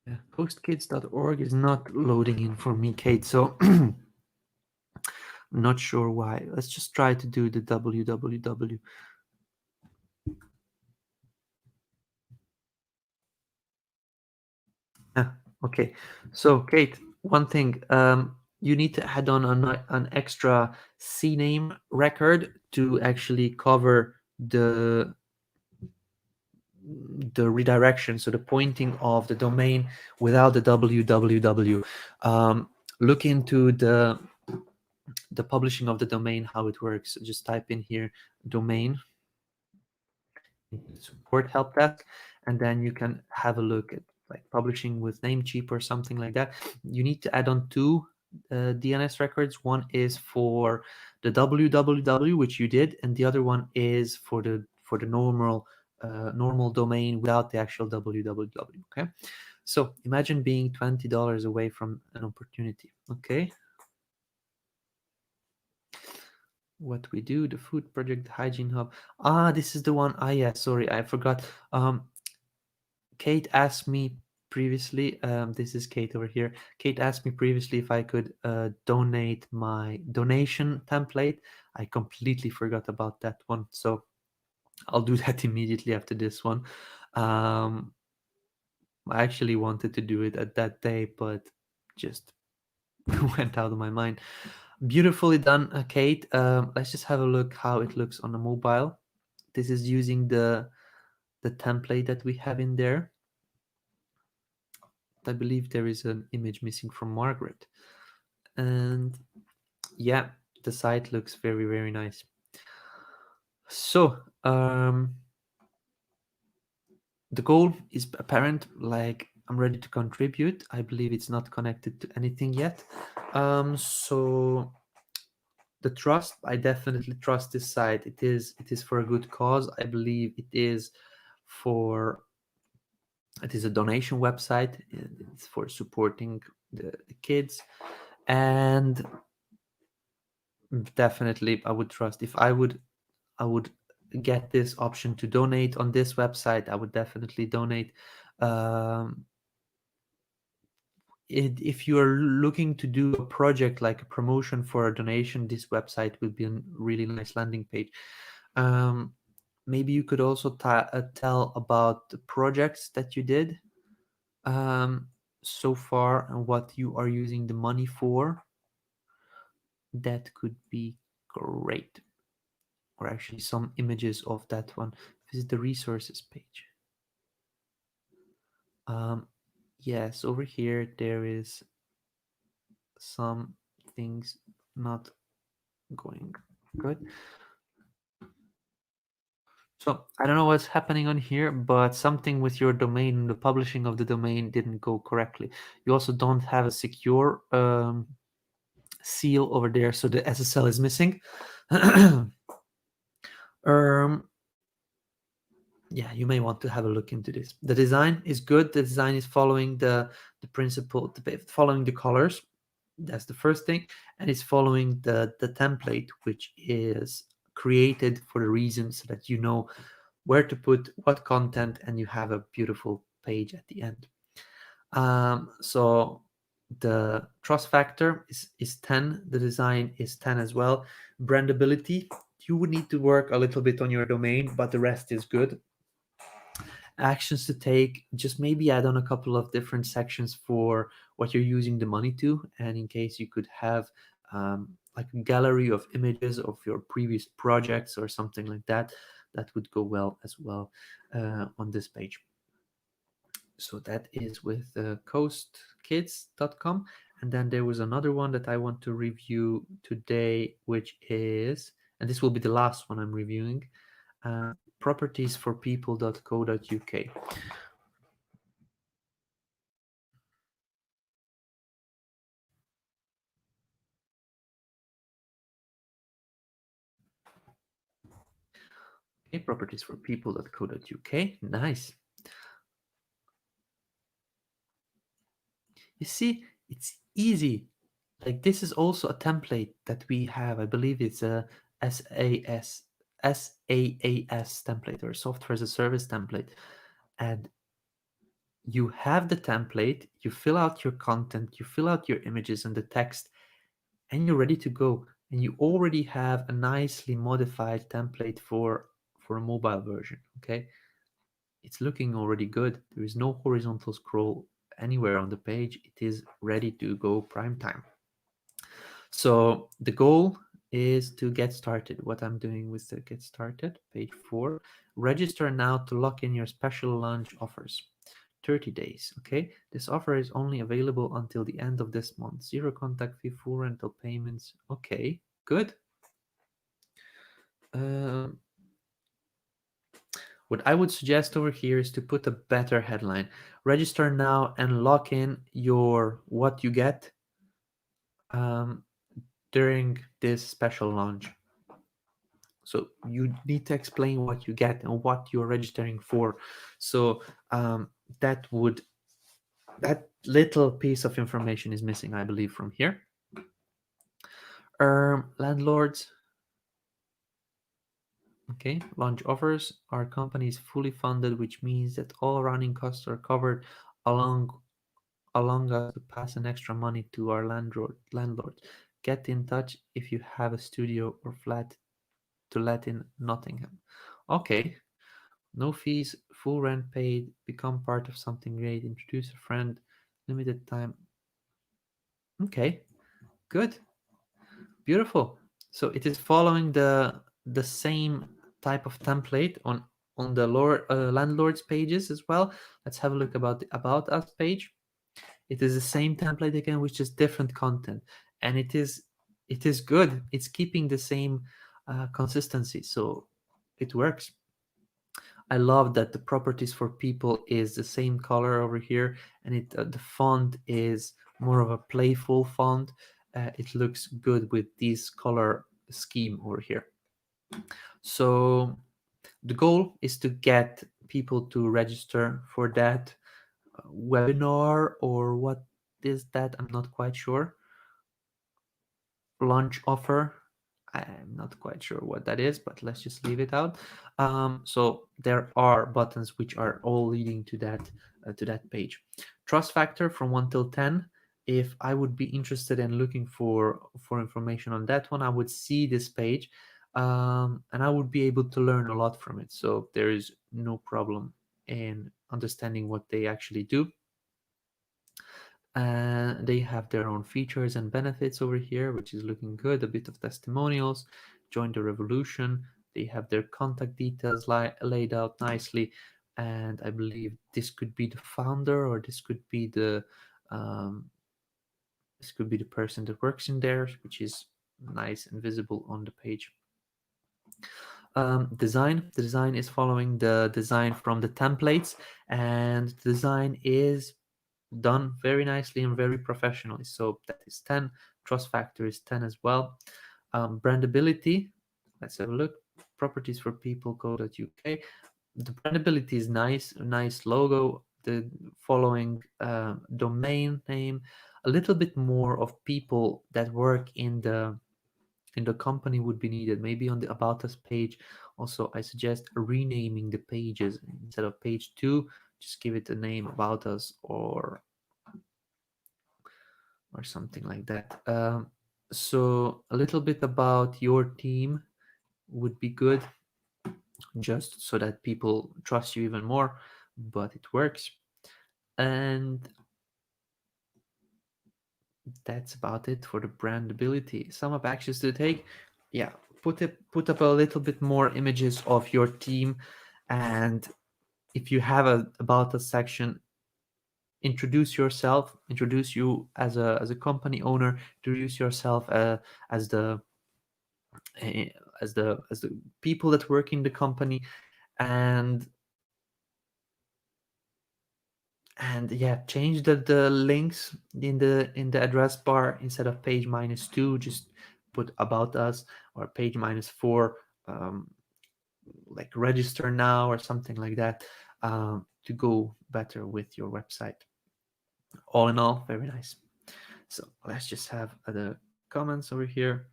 Yeah, coastkids.org is not loading in for me, Kate. So not sure why. Let's just try to do the www. Okay. So Kate, one thing, you need to add on an extra CNAME record to actually cover the redirection, so the pointing of the domain without the www. Look into the publishing of the domain, how it works. Just type in here domain support help desk, and then you can have a look at like publishing with Namecheap or something like that, you need to add on two DNS records. One is for the www, which you did, and the other one is for the normal domain without the actual www. Okay, so imagine being $20 away from an opportunity. Okay, what we do, the food project, the hygiene hub. This is the one. Yeah, sorry, I forgot. Kate asked me previously, this is Kate over here. Kate asked me previously if I could donate my donation template. I completely forgot about that one, so I'll do that immediately after this one. I actually wanted to do it at that day, but just went out of my mind. Beautifully done, Kate. Let's just have a look how it looks on the mobile. This is using the template that we have in there. I believe there is an image missing from Margaret. And yeah, the site looks very, very nice. So the goal is apparent, like I'm ready to contribute. I believe it's not connected to anything yet. So the trust, I definitely trust this site. It is for a good cause. I believe it is a donation website. It's for supporting the kids, and definitely I would trust. If I would get this option to donate on this website, I would definitely donate. um, if you are looking to do a project like a promotion for a donation, this website will be a really nice landing page. um, Maybe you could also tell about the projects that you did um, so far and what you are using the money for. That could be great. Or actually some images of that one. Visit the resources page. Yes, over here there is some things not going good. So I don't know what's happening on here, but something with your domain, the publishing of the domain didn't go correctly. You also don't have a secure seal over there, so the SSL is missing. um, yeah, you may want to have a look into this. The design is good. The design is following the principle, following the colors. That's the first thing, and it's following the template, which is created for the reason so that you know where to put what content, and you have a beautiful page at the end. So the trust factor is 10. The design is 10 as well. Brandability, you would need to work a little bit on your domain, but the rest is good. Actions to take, just maybe add on a couple of different sections for what you're using the money to, and in case you could have like a gallery of images of your previous projects or something like that, that would go well as well on this page. So that is with coastkids.com. And then there was another one that I want to review today, which is, and this will be the last one I'm reviewing, propertiesforpeople.co.uk. Okay, propertiesforpeople.co.uk. Nice. You see, it's easy. Like this is also a template that we have. I believe it's a SaaS template, or software as a service template. And you have the template, you fill out your content, you fill out your images and the text, and you're ready to go. And you already have a nicely modified template for a mobile version. Okay, it's looking already good. There is no horizontal scroll anywhere on the page. It is ready to go prime time. So the goal is to get started. What I'm doing with the get started, page 4, register now to lock in your special launch offers. 30 days. Okay, this offer is only available until the end of this month. Zero contact fee, full rental payments. Okay, good. Um, What I would suggest over here is to put a better headline. Register now and lock in your what you get um, during this special launch. So you need to explain what you get and what you're registering for. So that would that little piece of information is missing, I believe, from here. Landlords. Okay, launch offers. Our company is fully funded, which means that all running costs are covered along allowing us to pass an extra money to our landlords. Get in touch if you have a studio or flat to let in Nottingham. Okay, no fees, full rent paid, become part of something great, introduce a friend, limited time. Okay, good, beautiful. So it is following the same type of template on the landlords pages as well. Let's have a look about the about us page. It is the same template again, which is different content, and it is good. It's keeping the same consistency, so it works. I love that the properties for people is the same color over here, and the font is more of a playful font. It looks good with this color scheme over here. So the goal is to get people to register for that webinar, or what is that? I'm not quite sure. Launch offer. I'm not quite sure what that is, but let's just leave it out. So there are buttons which are all leading to that page. Trust factor from 1 till 10. If I would be interested in looking for information on that one, I would see this page, and I would be able to learn a lot from it. So there is no problem in understanding what they actually do. They have their own features and benefits over here, which is looking good. A bit of testimonials. Join the revolution. They have their contact details laid out nicely, and I believe this could be the founder, or um, this could be the person that works in there, which is nice and visible on the page. Design. The design is following the design from the templates, and the design is done very nicely and very professionally. So that is 10. Trust factor is 10 as well. Brandability. Let's have a look. Properties for people co.uk. The brandability is nice. Nice logo. The following domain name. A little bit more of people that work in the company would be needed. Maybe on the about us page. Also, I suggest renaming the pages instead of page 2. Just give it a name about us, or something like that. So a little bit about your team would be good, just so that people trust you even more, but it works. And that's about it for the brandability. Sum up actions to take. Yeah, put up a little bit more images of your team, and if you have a about us section, introduce yourself, introduce you as a company owner, introduce yourself as the eh, as the people that work in the company, and yeah, change the links in the address bar. Instead of page -2, just put about us, or page -4, like register now or something like that, to go better with your website. All in all, very nice. So let's just have the comments over here.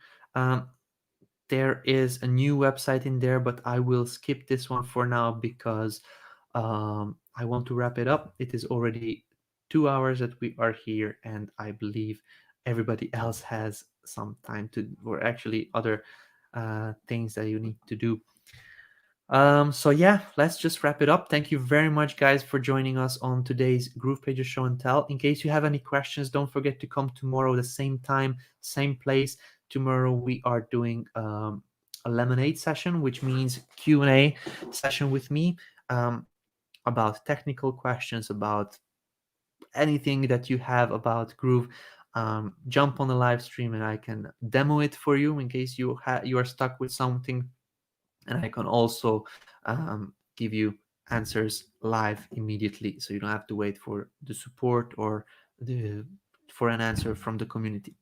There is a new website in there, but I will skip this one for now because I want to wrap it up. It is already 2 hours that we are here, and I believe everybody else has some time to, or actually other things that you need to do. So yeah, let's just wrap it up. Thank you very much, guys, for joining us on today's GroovePages show and tell. In case you have any questions, don't forget to come tomorrow, the same time, same place. Tomorrow we are doing a lemonade session, which means Q&A session with me, about technical questions, about anything that you have about Groove. Jump on the live stream and I can demo it for you in case you are stuck with something, and I can also give you answers live immediately, so you don't have to wait for the support or for an answer from the community.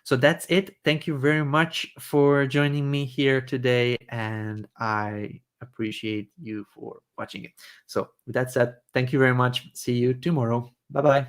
So that's it. Thank you very much for joining me here today, and I appreciate you for watching it. So with that said, thank you very much. See you tomorrow. Bye bye.